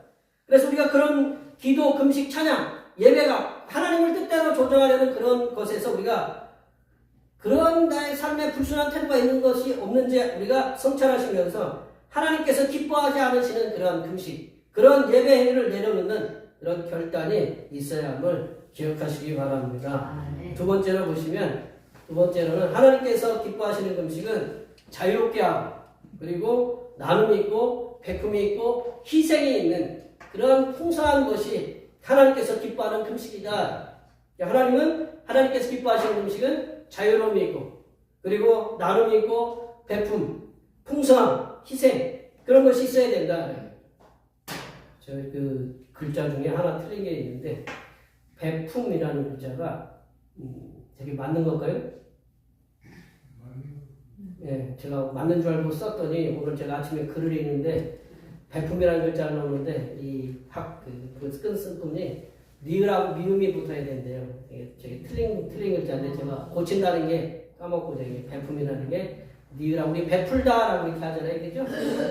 그래서 우리가 그런 기도, 금식, 찬양, 예배가 하나님을 뜻대로 조정하려는 그런 것에서 우리가 그런 나의 삶에 불순한 태도가 있는 것이 없는지 우리가 성찰하시면서 하나님께서 기뻐하지 않으시는 그런 금식, 그런 예배 행위를 내려놓는 그런 결단이 있어야 함을 기억하시기 바랍니다. 두 번째로 보시면 두 번째로는 하나님께서 기뻐하시는 금식은 자유롭게 하고 그리고 나눔이 있고 베품이 있고 희생이 있는 그런 풍성한 것이 하나님께서 기뻐하는 금식이다. 하나님께서 기뻐하시는 금식은 자유로움이 있고 그리고 나눔이 있고 베품, 풍성함, 희생 그런 것이 있어야 된다. 저 그 글자 중에 하나 틀린 게 있는데 베품이라는 글자가 되게 맞는 건가요? 예, 제가 맞는 줄 알고 썼더니 오늘 제가 아침에 글을 읽는데 베품이라는 글자를 넣었는데 끈 쓴 분이 니을하고 미음이 붙어야 된대요. 이게 틀린 글자인데 제가 고친다는 게 까먹고 저기 베품이라는 게 니을하고 우리 베풀다라고 이렇게 하잖아요, 그죠?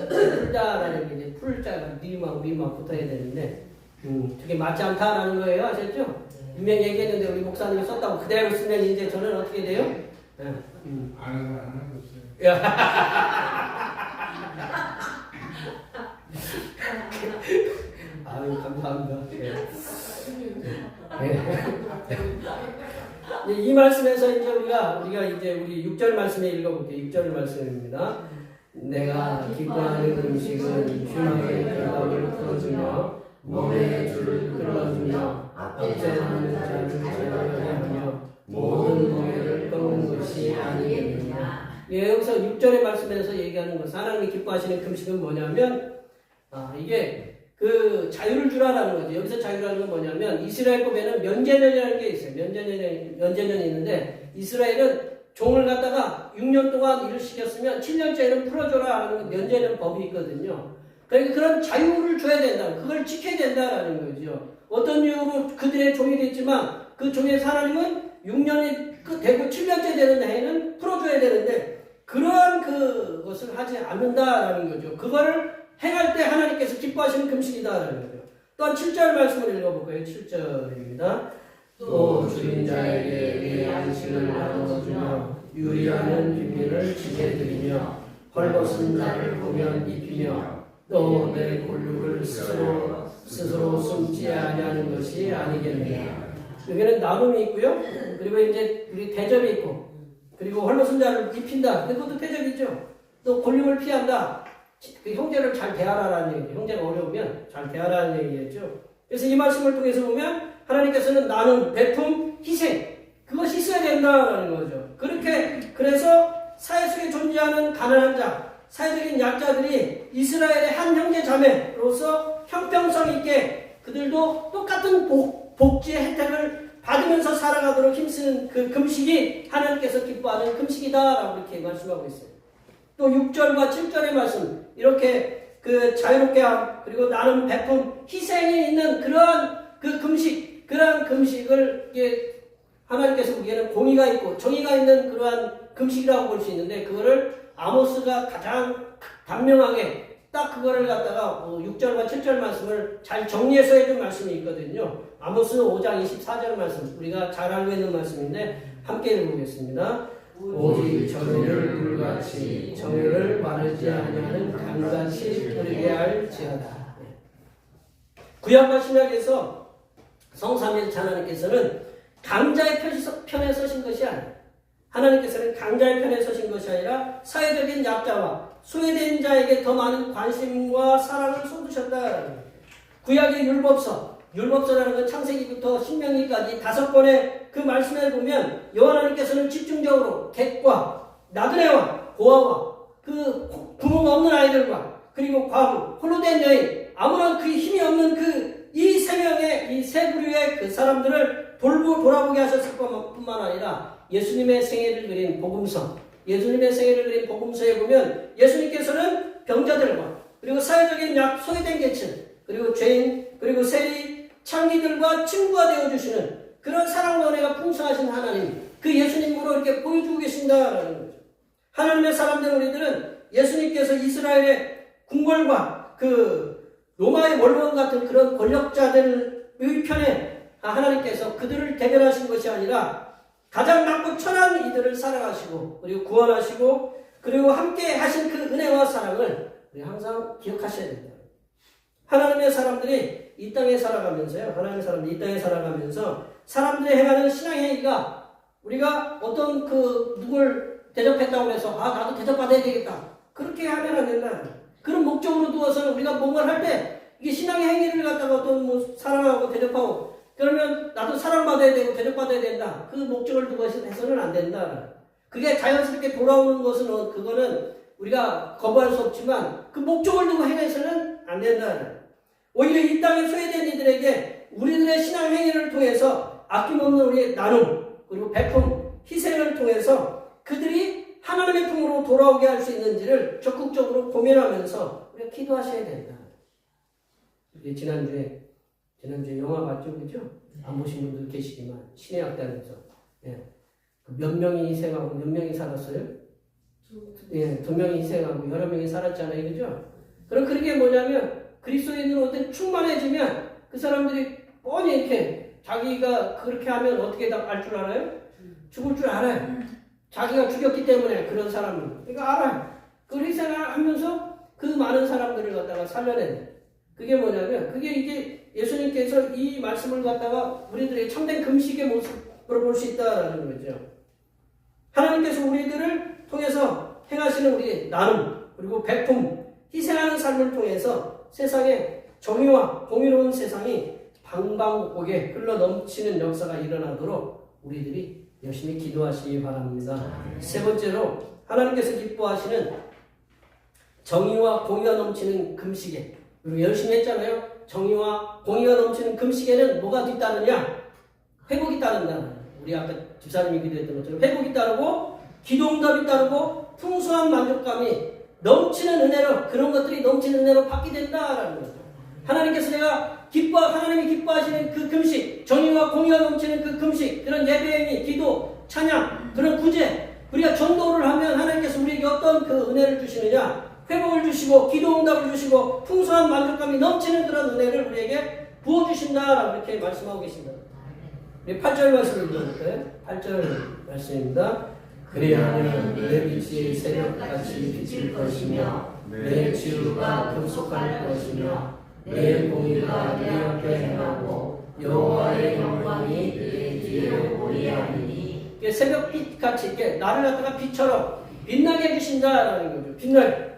베풀다라는 게 이제 풀자가 니음하고 미음하고 붙어야 되는데 그게 맞지 않다라는 거예요, 아셨죠? 분명히 얘기했는데 우리 목사님이 썼다고 그대로 쓰면 이제 저는 어떻게 돼요? 아는 사람 하나도 없어요. 아유, 감사합니다. 이 말씀에서 이제 우리가 이제 우리 6절 말씀에 읽어볼게요. 6절 말씀입니다. 내가 기뻐하는 음식은 흉하게 결박을 풀어주며 몸에 줄을 끌어주며 앞에 서는 자를 제어하게 하며 모든 멍에를 꺾는 것이 아니겠느냐. 여기서 6절의 말씀에서 얘기하는 것은 하나님이 기뻐하시는 금식은 뭐냐면 이게 그 자유를 주라라는 거죠. 여기서 자유라는 건 뭐냐면 이스라엘법에는 면제년이라는 게 있어요. 면제년이 있는데 이스라엘은 종을 갖다가 6년 동안 일을 시켰으면 7년째는 풀어줘라 하는 면제년 법이 있거든요. 그러니까 그런 자유를 줘야 된다. 그걸 지켜야 된다라는 거죠. 어떤 이유로 그들의 종이 됐지만 그 종의 하나님은 6년이 되고 7년째 되는 해에는 풀어줘야 되는데 그러한 그것을 하지 않는다라는 거죠. 그거를 행할 때 하나님께서 기뻐하시는 금식이다라는 거죠. 또한 7절 말씀을 읽어볼까요? 7절입니다. 또 주인 자에게 네 안식을 나눠주며 유리하는 비밀을 지게 드리며 헐벗은 자를 보면 입히며 또 내 골육을 스스로 숨지 아니하는 것이 아니겠느냐. 여기는 나눔이 있고요. 그리고 이제 우리 대접이 있고, 그리고 헐벗은 자를 입힌다. 그것도 대접이죠. 또 골육을 피한다. 그 형제를 잘 대하라는 얘기죠. 형제가 어려우면 잘 대하라는 얘기겠죠. 그래서 이 말씀을 통해서 보면 하나님께서는 나눔, 베품, 희생, 그것이 있어야 된다라는 거죠. 그래서 사회 속에 존재하는 가난한 자, 사회적인 약자들이 이스라엘의 한 형제 자매로서 형평성 있게 그들도 똑같은 복지의 혜택을 받으면서 살아가도록 힘쓰는 그 금식이 하나님께서 기뻐하는 금식이다라고 이렇게 말씀하고 있어요. 또 6절과 7절의 말씀, 이렇게 그 자유롭게 함, 그리고 나눔, 베품, 희생이 있는 그러한 그 금식, 그러한 금식을 하나님께서 보기에는 공의가 있고 정의가 있는 그러한 금식이라고 볼 수 있는데, 그거를 아모스가 가장 단명하게 딱 그거를 갖다가 6절과 7절 말씀을 잘 정리해서 해준 말씀이 있거든요. 아모스 5장 24절 말씀, 우리가 잘 알고 있는 말씀인데 함께 읽어보겠습니다. 오직 정의를 불같이 정의를 마르지 아니하는 강같이 흐르게 할지어다. 구약과 신약에서 성삼위일체 하나님께서는 강자의 편에 서신 것이 아니에요. 하나님께서는 강자의 편에 서신 것이 아니라 사회적인 약자와 소외된 자에게 더 많은 관심과 사랑을 쏟으셨다. 구약의 율법서라는 건 창세기부터 신명기까지 5권의 그 말씀에 보면 여호와 하나님께서는 집중적으로 객과 나그네와 고아와 그 부모가 없는 아이들과 그리고 과부, 홀로 된 여인, 아무런 그 힘이 없는 그 이 세 명의 이 세 부류의 그 사람들을 돌아보게 하셨을 뿐만 아니라 예수님의 생애를 그린 복음서, 예수님의 생애를 그린 복음서에 보면 예수님께서는 병자들과 그리고 사회적인 소외된 계층, 그리고 죄인, 그리고 세리, 창기들과 친구가 되어주시는 그런 사랑과 은혜가 풍성하신 하나님, 그 예수님으로 이렇게 보여주고 계신다라는 거죠. 하나님의 사람들 우리들은 예수님께서 이스라엘의 궁궐과 그 로마의 원로원 같은 그런 권력자들의 편에 하나님께서 그들을 대변하신 것이 아니라 가장 낮고 천한 이들을 사랑하시고 그리고 구원하시고 그리고 함께 하신 그 은혜와 사랑을 우리 항상 기억하셔야 됩니다. 하나님의 사람들이 이 땅에 살아가면서요. 하나님의 사람들이 이 땅에 살아가면서 사람들이 행하는 신앙의 행위가 우리가 어떤 누굴 대접했다고 해서 나도 대접받아야 되겠다. 그렇게 하면 안 된다. 그런 목적으로 두어서 우리가 뭔가를 할 때 이게 신앙의 행위를 갖다가 어떤 사랑하고 대접하고 그러면 나도 사랑받아야 되고 대접받아야 된다. 그 목적을 두고 해서는 안 된다. 그게 자연스럽게 돌아오는 것은 그거는 우리가 거부할 수 없지만 그 목적을 두고 행해서는 안 된다. 오히려 이 땅에 소외된 이들에게 우리들의 신앙 행위를 통해서 아낌없는 우리의 나눔 그리고 베품, 희생을 통해서 그들이 하나님의 품으로 돌아오게 할 수 있는지를 적극적으로 고민하면서 우리가 기도하셔야 된다. 지난주에 영화 봤죠? 그죠? 안 보신 분들 계시지만 신의 약단에서 몇 명이 희생하고 몇 명이 살았어요? 2명이 희생하고 여러 명이 살았잖아요. 그죠? 그럼 그게 뭐냐면 그리스도인으로 어떤 충만해지면 그 사람들이 뻔히 이렇게 자기가 그렇게 하면 어떻게 알 줄 알아요? 죽을 줄 알아요. 자기가 죽였기 때문에 그런 사람은. 그러니까 알아요. 그 희생을 하면서 그 많은 사람들을 갖다가 살려내는. 그게 뭐냐면 그게 이제 예수님께서 이 말씀을 갖다가 우리들의 참된 금식의 모습으로 볼 수 있다라는 거죠. 하나님께서 우리들을 통해서 행하시는 우리 나눔 그리고 베품, 희생하는 삶을 통해서 세상에 정의와 공의로운 세상이 방방곡곡에 흘러 넘치는 역사가 일어나도록 우리들이 열심히 기도하시기 바랍니다. 세 번째로 하나님께서 기뻐하시는 정의와 공의가 넘치는 금식에 그리고 열심히 했잖아요. 정의와 공의가 넘치는 금식에는 뭐가 뒤따르냐? 회복이 따른다. 우리 아까 집사님이 기도했던 것처럼 회복이 따르고 기도응답이 따르고 풍성한 만족감이 넘치는 은혜로 그런 것들이 넘치는 은혜로 받게 된다라는 거죠. 하나님께서 하나님이 기뻐하시는 그 금식, 정의와 공의가 넘치는 그 금식, 그런 예배행위, 기도, 찬양, 그런 구제, 우리가 전도를 하면 하나님께서 우리에게 어떤 그 은혜를 주시느냐? 회복을 주시고 기도 응답을 주시고 풍성한 만족감이 넘치는 그런 은혜를 우리에게 부어주신다라고 이렇게 말씀하고 계십니다. 8절 말씀을 읽어볼까요? 8절 말씀입니다. 그리하면 내 빛이 새벽같이 비칠 것이며 내 치유가 급속할 것이며 내 공의가 내 앞에 행하고 여호와의 영광이 내 뒤에 보이하리니. 새벽빛같이 이렇게 나를 갖다가 빛처럼 빛나게 해주신다라는 거죠. 빛나게.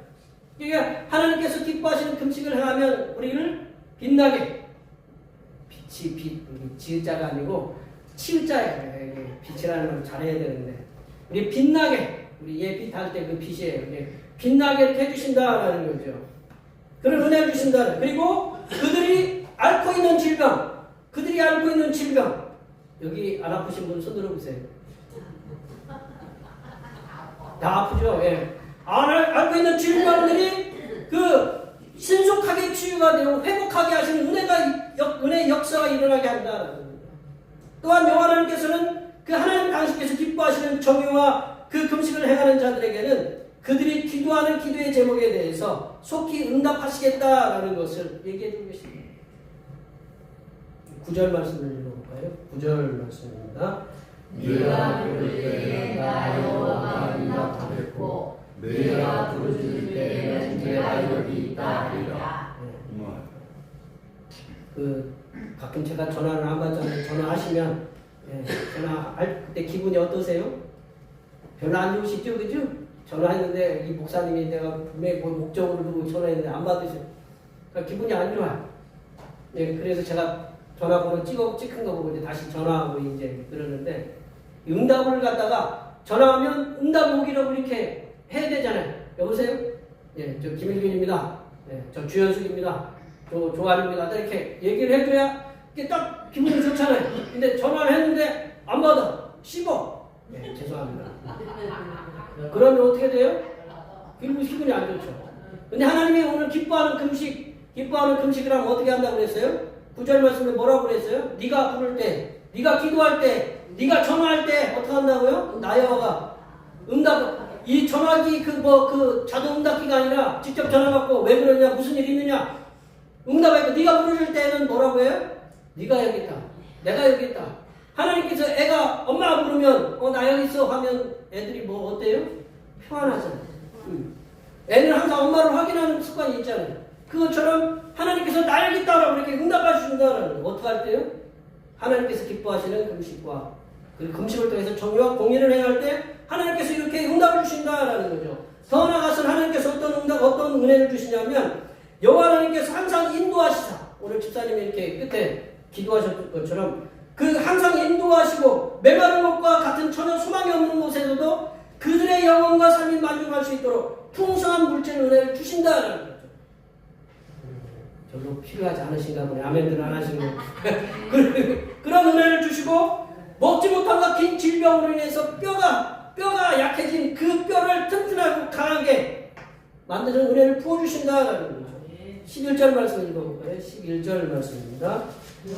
그러니까 하나님께서 기뻐하시는 금식을 행하면 우리를 빛나게. 빛이 빛, 지읒자가 아니고 치읒자예요. 빛이라는 걸 잘해야 되는데 우리 빛나게, 우리 예빛할 때 그 빛이에요. 빛나게 이렇게 해주신다라는 거죠. 그런 은혜를 주신다. 그리고 그들이 앓고 있는 질병, 여기 안 아프신 분 손 들어보세요. 다 아프죠? 예. 앓고 있는 질병들이 그 신속하게 치유가 되고 회복하게 하시는 은혜의 역사가 일어나게 한다. 또한 여호와 하나님께서는 그 하나님 당신께서 기뻐하시는 정의와 그 금식을 행하는 자들에게는 그들이 기도하는 기도의 제목에 대해서 속히 응답하시겠다라는 것을 얘기해 주고 계십니다. 9절 말씀을 읽어볼까요? 9절 말씀입니다. 네가 부를 때에 여호와가 응답하겠고 네가 부르짖을 때에는 내가 여기 있다 하리라. 가끔 제가 전화를 안 받잖아요. 전화하시면 전화할 때 기분이 어떠세요? 별로 안 좋으시죠? 그죠? 전화했는데 이 목사님이 내가 분명히 목적으로 두고 전화했는데 안 받으셔. 그러니까 기분이 안 좋아요. 그래서 제가 전화번호 찍은 거 보고 이제 다시 전화하고 이제 그러는데 응답을 갖다가 전화하면 응답 오기라고 이렇게 해야 되잖아요. 여보세요? 저 김일균입니다. 저 주현숙입니다. 저 조아입니다. 이렇게 얘기를 해줘야 이게 딱 기분이 좋잖아요. 근데 전화를 했는데 안 받아. 씹어. 죄송합니다. 그러면 어떻게 돼요? 기분이 안 좋죠. 근데 하나님이 오늘 기뻐하는 금식을 하면 어떻게 한다고 그랬어요? 9절 말씀에 뭐라고 그랬어요? 네가 부를 때, 네가 기도할 때, 네가 전화할 때 어떻게 한다고요? 나 여호와가 이 전화기 그 자동 응답기가 아니라 직접 전화 받고 왜 그러냐, 무슨 일이 있느냐 응답하고 네가 부르실 때는 뭐라고 해요? 네가 여기 있다. 내가 여기 있다. 하나님께서 애가 엄마가 부르면 나 여기 있어 하면 애들이 뭐 어때요? 평안하잖아요. 애는 항상 엄마를 확인하는 습관이 있잖아요. 그것처럼 하나님께서 나 여기 있다라고 이렇게 응답하신다는 거 어떻게 할 때요? 하나님께서 기뻐하시는 금식과 그 금식을 통해서 정의와 공의를 행할 때 하나님께서 이렇게 응답을 주신다라는 거죠. 더 나아가서는 하나님께서 어떤 은혜를 주시냐면 여호와 하나님께서 항상 인도하시사, 오늘 집사님이 이렇게 끝에 기도하셨던 것처럼 그 항상 인도하시고 메마른 곳과 같은 전혀 소망이 없는 곳에서도 그들의 영혼과 삶이 만족할 수 있도록 풍성한 물질 은혜를 주신다라는 거죠. 별로 필요하지 않으신가 보네. 아멘들 안 하시는 거. 그런 은혜를 주시고 먹지 못함과 긴 질병으로 인해서 뼈가 약해진 그 뼈를 튼튼하고 강하게 만드는 은혜를 부어주신다라는 거죠. 11절 말씀 읽어볼까요? 11절 말씀입니다.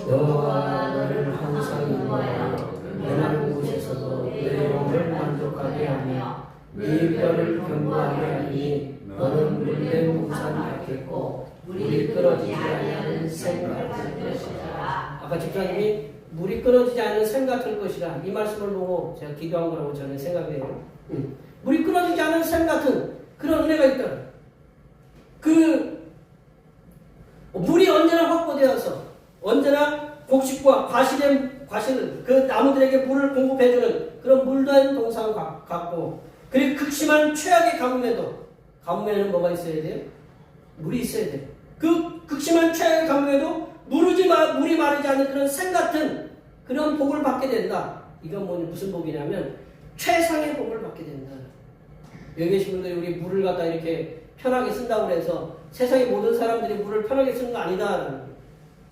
여호와가 너를 항상 인도하여 메마른 곳에서도 내 영혼을 만족하게 하며 네 뼈를 견고하게 하니 너는 물된 우산 같겠고 물이 끊어지지 않는 샘 같을 것이라. 아까 집사님이 물이 끊어지지 않는 샘 같을 것이라 이 말씀을 보고 제가 기도한 거라고 저는 생각해요. 물이 끊어지지 않는 샘 같은 그런 은혜가 있다. 물이 언제나 확보되어서 언제나 곡식과 과실 그 나무들에게 물을 공급해주는 그런 물된 동상 같고, 그리고 극심한 최악의 가뭄에는 뭐가 있어야 돼요? 물이 있어야 돼요. 그 극심한 최악의 가뭄에도 물이 마르지 않는 그런 샘 같은 그런 복을 받게 된다. 이건 무슨 복이냐면 최상의 복을 받게 된다. 여기 계신 분들이 우리 물을 갖다 이렇게 편하게 쓴다고 해서 세상의 모든 사람들이 물을 편하게 쓰는 거 아니다.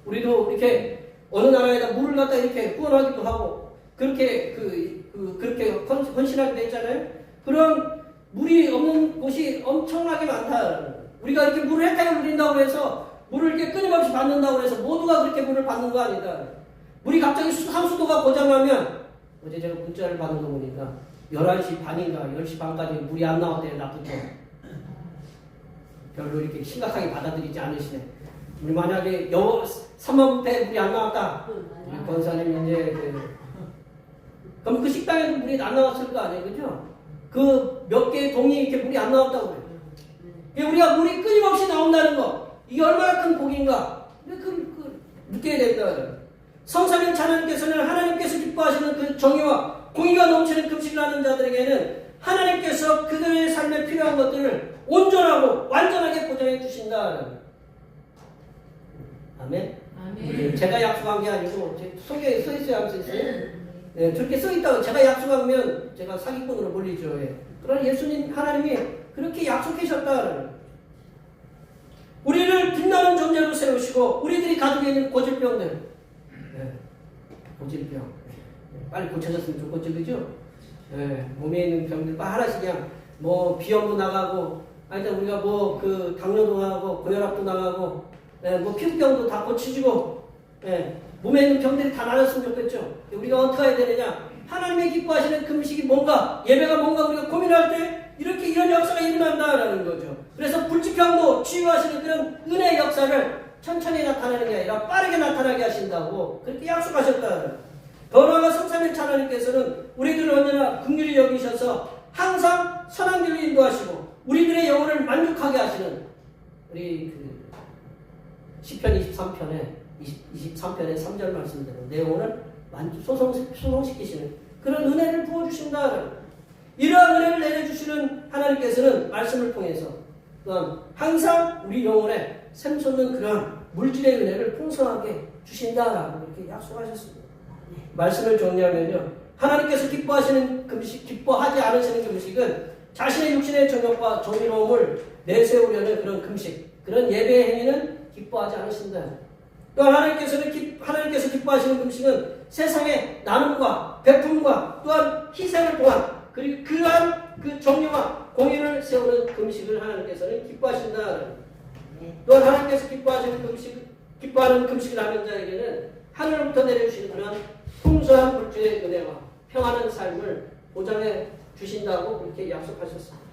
우리도 이렇게 어느 나라에다 물을 갖다 이렇게 후원하기도 하고 그렇게 그렇게 헌신하기도 했잖아요. 그런 물이 없는 곳이 엄청나게 많다. 우리가 이렇게 물을 혜택을 누린다고 해서 물을 이렇게 끊임없이 받는다고 해서 모두가 그렇게 물을 받는 거 아니다. 물이 갑자기 상수도가 고장나면 어제 제가 문자를 받은 거 보니까 11시 반인가 10시 반까지 물이 안 나왔대요. 낮부터. 별로 이렇게 심각하게 받아들이지 않으시네. 우리 만약에 3만 배 물이 안 나왔다. 우리 권사님 이제 그럼 그 식당에도 물이 안 나왔을 거 아니에요, 그죠? 그 몇 개의 동이 이렇게 물이 안 나왔다고 그래요. 이게 우리가 물이 끊임없이 나온다는 거, 이게 얼마나 큰 복인가? 느껴야 된다. 성삼위 하나님께서는 하나님께서 기뻐하시는 그 정의와 공의가 넘치는 금식을 하는 자들에게는 하나님께서 그들의 삶에 필요한 것들을 온전하고 완전하게 보장해 주신다. 아멘. 아멘. 제가 약속한 게 아니고 속에 써 있어야 할 수 있어요. 네, 저렇게 써 있다고 제가 약속하면 제가 사기꾼으로 몰리죠. 예. 그러나 예수님 하나님이 그렇게 약속하셨다. 우리를 빛나는 존재로 세우시고 우리들이 가지고 있는 고질병들, 네, 고질병 빨리 고쳐졌으면 좋겠죠, 그죠? 네, 몸에 있는 병들 하나씩 그냥 뭐 비염도 나가고, 하여튼 우리가 뭐 그 당뇨도 나가고 고혈압도 나가고, 네, 뭐 피부병도 다 고쳐지고, 네, 몸에 있는 병들이 다 나았으면 좋겠죠. 우리가 어떻게 해야 되느냐? 하나님의 기뻐하시는 금식이 뭔가, 예배가 뭔가 우리가 고민할 때 이렇게 이런 역사가 일어난다라는 거죠. 그래서 불치병도 치유하시는 그런 은혜의 역사를 천천히 나타나는 게 아니라 빠르게 나타나게 하신다고 그렇게 약속하셨다. 더 나아가 성삼위 하나님께서는 우리들을 언제나 긍휼히 여기셔서 항상 선한 길로 인도하시고 우리들의 영혼을 만족하게 하시는 우리 시편 23편의 3절 말씀대로 내 영혼을 소송시키시는 그런 은혜를 부어주신다. 이러한 은혜를 내려주시는 하나님께서는 말씀을 통해서 또한 항상 우리 영혼에 샘솟는 그러한 물질의 은혜를 풍성하게 주신다라고 이렇게 약속하셨습니다. 말씀을 정리하면요, 하나님께서 기뻐하시는 금식, 기뻐하지 않으시는 금식은 자신의 육신의 정욕과 정의로움을 내세우려는 그런 금식, 그런 예배의 행위는 기뻐하지 않으신다. 또한 하나님께서 기뻐하시는 금식은 세상의 나눔과 베품과 또한 희생을 통한 그리고 그러한 그 정의와 공의를 세우는 금식을 하나님께서는 기뻐하신다. 또한 하나님께서 기뻐하는 금식을 하는 자에게는 하늘로부터 내려주시는 그런 풍성한 물질의 은혜와 평안한 삶을 보장해 주신다고 그렇게 약속하셨습니다.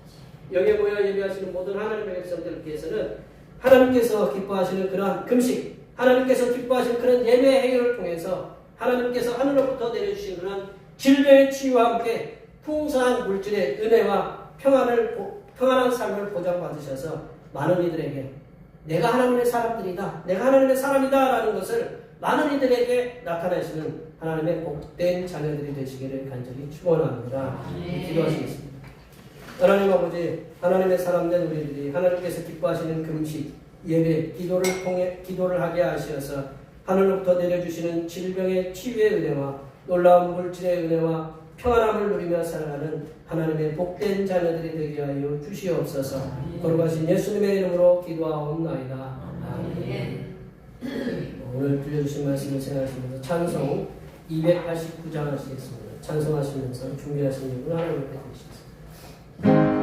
여기에 모여 예배하시는 모든 하나님의 백성들께서는 하나님께서 기뻐하시는 그러한 금식, 하나님께서 기뻐하시는 그런 예배 행위를 통해서 하나님께서 하늘로부터 내려주신 그런 질병의 치유와 함께 풍성한 물질의 은혜와 평안한 삶을 보장받으셔서 많은 이들에게 내가 하나님의 사람들이다, 내가 하나님의 사람이다라는 것을 많은 이들에게 나타내시는 하나님의 복된 자녀들이 되시기를 간절히 축원합니다. 기도하시겠습니다. 하나님 아버지, 하나님의 사람된 우리들이 하나님께서 기뻐하시는 금식, 예배, 기도를 통해 기도를 하게 하셔서 하늘로부터 내려주시는 질병의 치유의 은혜와 놀라운 물질의 은혜와 평안함을 누리며 살아가는 하나님의 복된 자녀들이 되게 하여 주시옵소서. 거룩하신 예수님의 이름으로 기도하옵나이다. 아멘. 오늘 들려주신 말씀을 생각하시면서 찬송 289장 하시겠습니다. 찬송하시면서 준비하신 일을 하나님께 드리시겠습니다.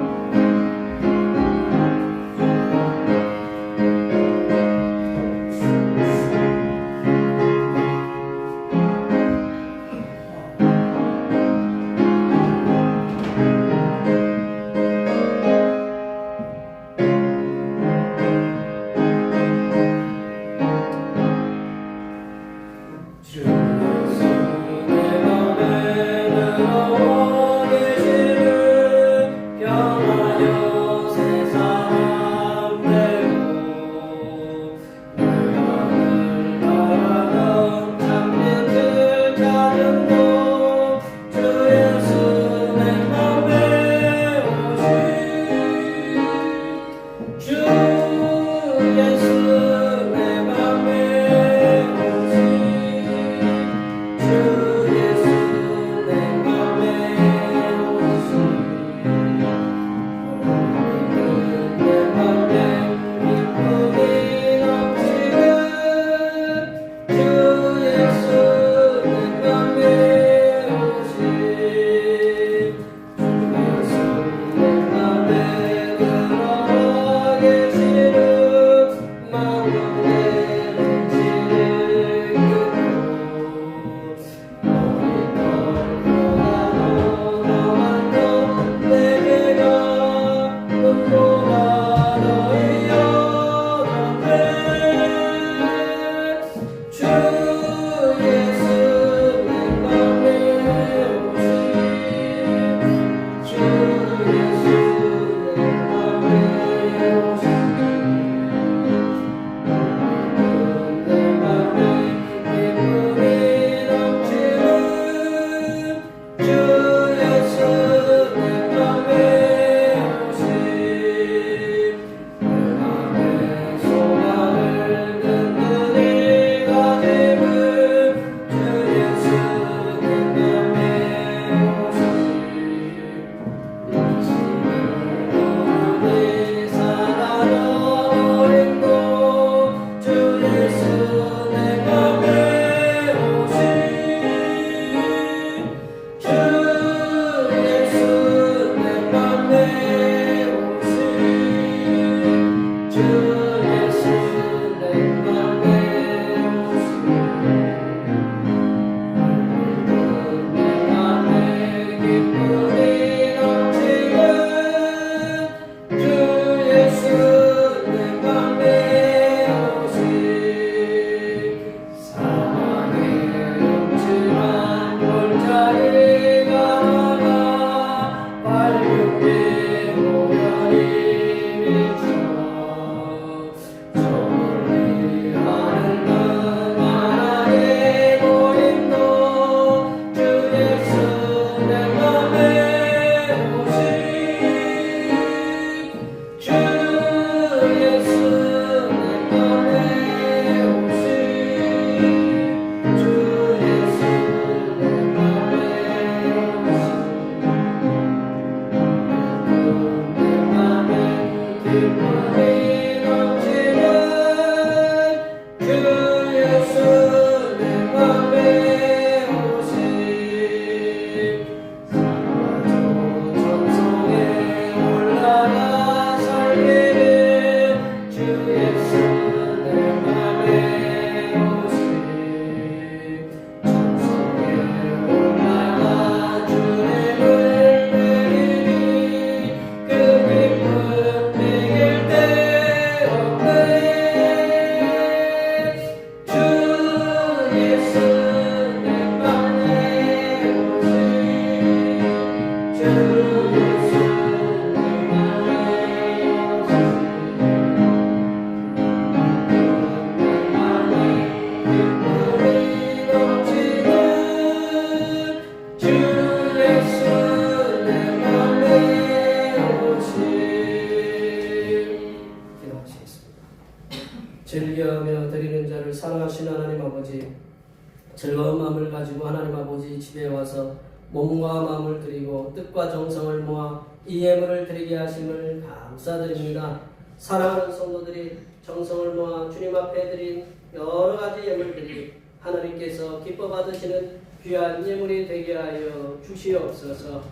즐거운 마음을 가지고 하나님 아버지 집에 와서 몸과 마음을 드리고 뜻과 정성을 모아 이 예물을 드리게 하심을 감사드립니다. 사랑하는 성도들이 정성을 모아 주님 앞에 드린 여러 가지 예물들이 하나님께서 기뻐 받으시는 귀한 예물이 되게 하여 주시옵소서.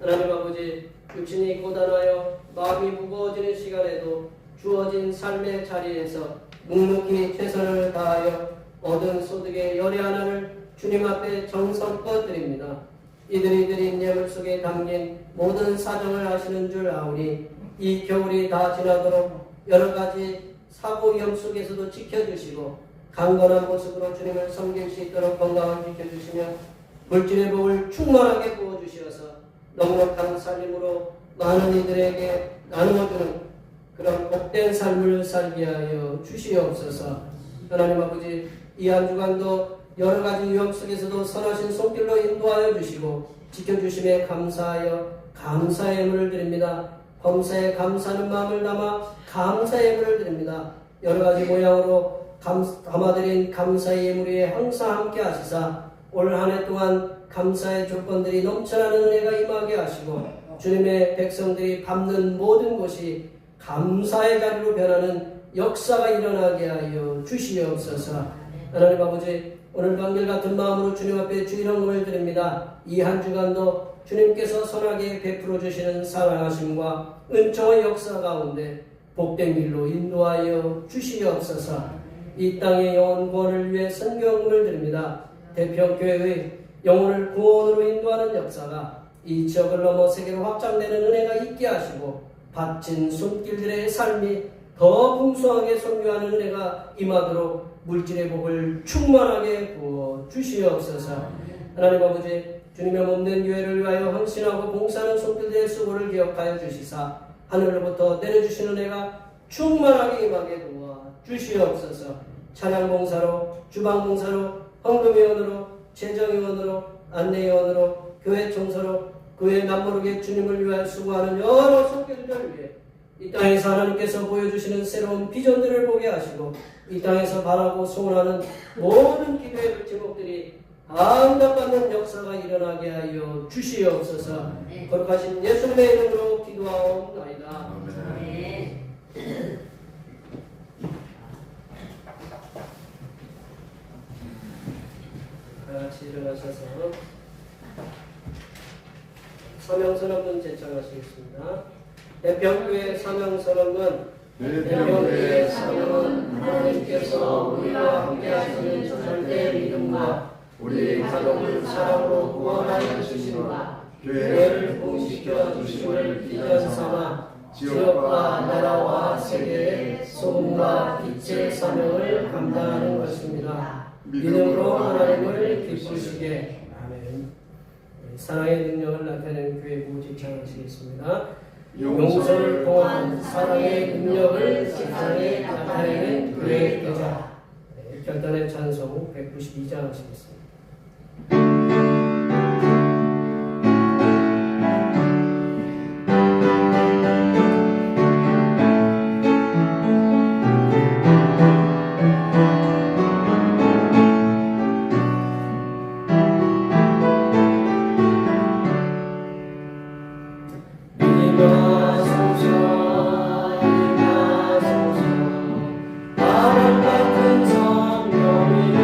하나님 아버지, 육신이 고단하여 마음이 무거워지는 시간에도 주어진 삶의 자리에서 묵묵히 최선을 다하여 얻은 소득의 열의 하나를 주님 앞에 정성껏 드립니다. 이들이 드린 예물 속에 담긴 모든 사정을 아시는 줄 아오니 이 겨울이 다 지나도록 여러 가지 사고 위험 속에서도 지켜주시고 강건한 모습으로 주님을 섬길 수 있도록 건강을 지켜주시며 물질의 복을 충만하게 부어주시어서 넉넉한 살림으로 많은 이들에게 나누어주는 그런 복된 삶을 살게 하여 주시옵소서. 하나님 아버지, 이 한 주간도 여러 가지 위험 속에서도 선하신 손길로 인도하여 주시고 지켜주심에 감사하여 감사의 예물을 드립니다. 범사에 감사하는 마음을 담아 감사의 예물을 드립니다. 여러 가지 모양으로 담아드린 감사의 예물 위에 항상 함께 하시사 올 한 해 동안 감사의 조건들이 넘쳐나는 은혜가 임하게 하시고 주님의 백성들이 밟는 모든 곳이 감사의 자리로 변하는 역사가 일어나게 하여 주시옵소서. 하나님 아버지, 오늘 방길 같은 마음으로 주님 앞에 주일 헌금을 드립니다. 이 한 주간도 주님께서 선하게 베풀어 주시는 사랑하심과 은총의 역사 가운데 복된 길로 인도하여 주시옵소서. 이 땅의 영혼 구원을 위해 선교헌금을 드립니다. 대평교회의 영혼을 구원으로 인도하는 역사가 이 지역을 넘어 세계로 확장되는 은혜가 있게 하시고 바친 손길들의 삶이 더 풍성하게 선교하는 은혜가 임하도록 물질의 복을 충만하게 부어 주시옵소서. 하나님 아버지, 주님의 몸된 교회를 위하여 헌신하고 봉사하는 손길들의 수고를 기억하여 주시사 하늘로부터 내려주시는 은혜가 충만하게 임하게 도와 주시옵소서. 찬양봉사로, 주방봉사로, 헌금위원으로, 재정위원으로, 안내위원으로, 교회 청소로, 교회 남모르게 주님을 위하여 수고하는 여러 손길들을 위해 이 땅에서 하나님께서 보여주시는 새로운 비전들을 보게 하시고 이 땅에서 바라고 소원하는 모든 기도의 제목들이 감당받는 역사가 일어나게 하여 주시옵소서. 거룩하신 예수님의 이름으로 기도하옵나이다. 같이 일어나셔서 서명선언문 제청하시겠습니다. 대평교회 서명선언문. 대평교회 사명은 하나님께서 우리와 함께 하시는 절대 믿음과 우리 가족을 사랑으로 구원하여 주심과 교회를 부흥시켜 주심을 비전 삼아 지역과 나라와 세계의 소금과 빛의 사명을 감당하는 것입니다. 믿음으로 하나님을 기쁘시게. 아멘. 사랑의 능력을 나타내는 교회 부지창 하시겠습니다. 용서를 통한 사랑의 능력을 세상에 나타내는 교회의 교자. 결단의 찬송 192장 하시겠습니다. 바람 같은 성령이여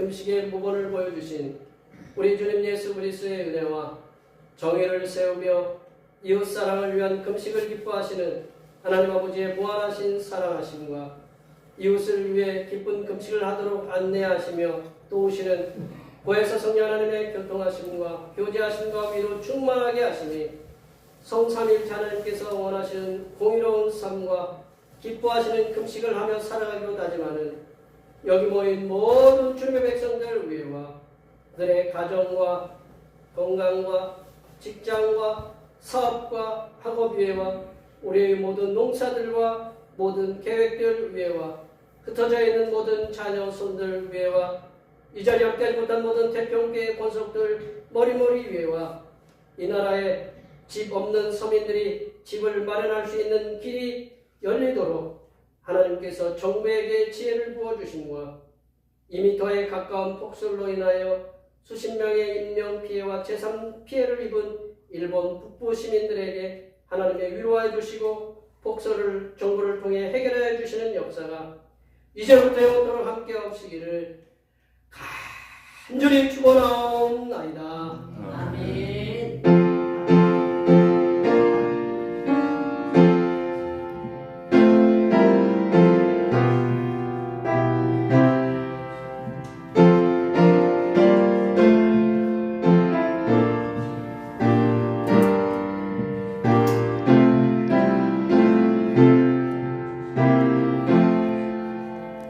금식의 모본을 보여주신 우리 주님 예수 그리스도의 은혜와 정의를 세우며 이웃사랑을 위한 금식을 기뻐하시는 하나님 아버지의 무한하신 사랑하심과 이웃을 위해 기쁜 금식을 하도록 안내하시며 도우시는 고해서 성령 하나님의 교통하심과 교제하심과 위로 충만하게 하시니 성삼일체 하나님께서 원하시는 공의로운 삶과 기뻐하시는 금식을 하며 살아가기로 다짐하는 여기 모인 모든 주님의 백성들 위해와 그들의 가정과 건강과 직장과 사업과 학업 위에와 우리의 모든 농사들과 모든 계획들 위에와 흩어져 있는 모든 자녀 손들 위에와 이 자리에 함께하지 못한 모든 태평교회 권속들 머리머리 위에와 이 나라에 집 없는 서민들이 집을 마련할 수 있는 길이 열리도록 하나님께서 정부에게 지혜를 부어주심과 2m에 가까운 폭설로 인하여 수십 명의 인명피해와 재산 피해를 입은 일본 북부 시민들에게 하나님의 위로해 주시고 폭설을 정부를 통해 해결해 주시는 역사가 이제부터 영원토록 함께 하시기를 간절히 축원하옵나이다.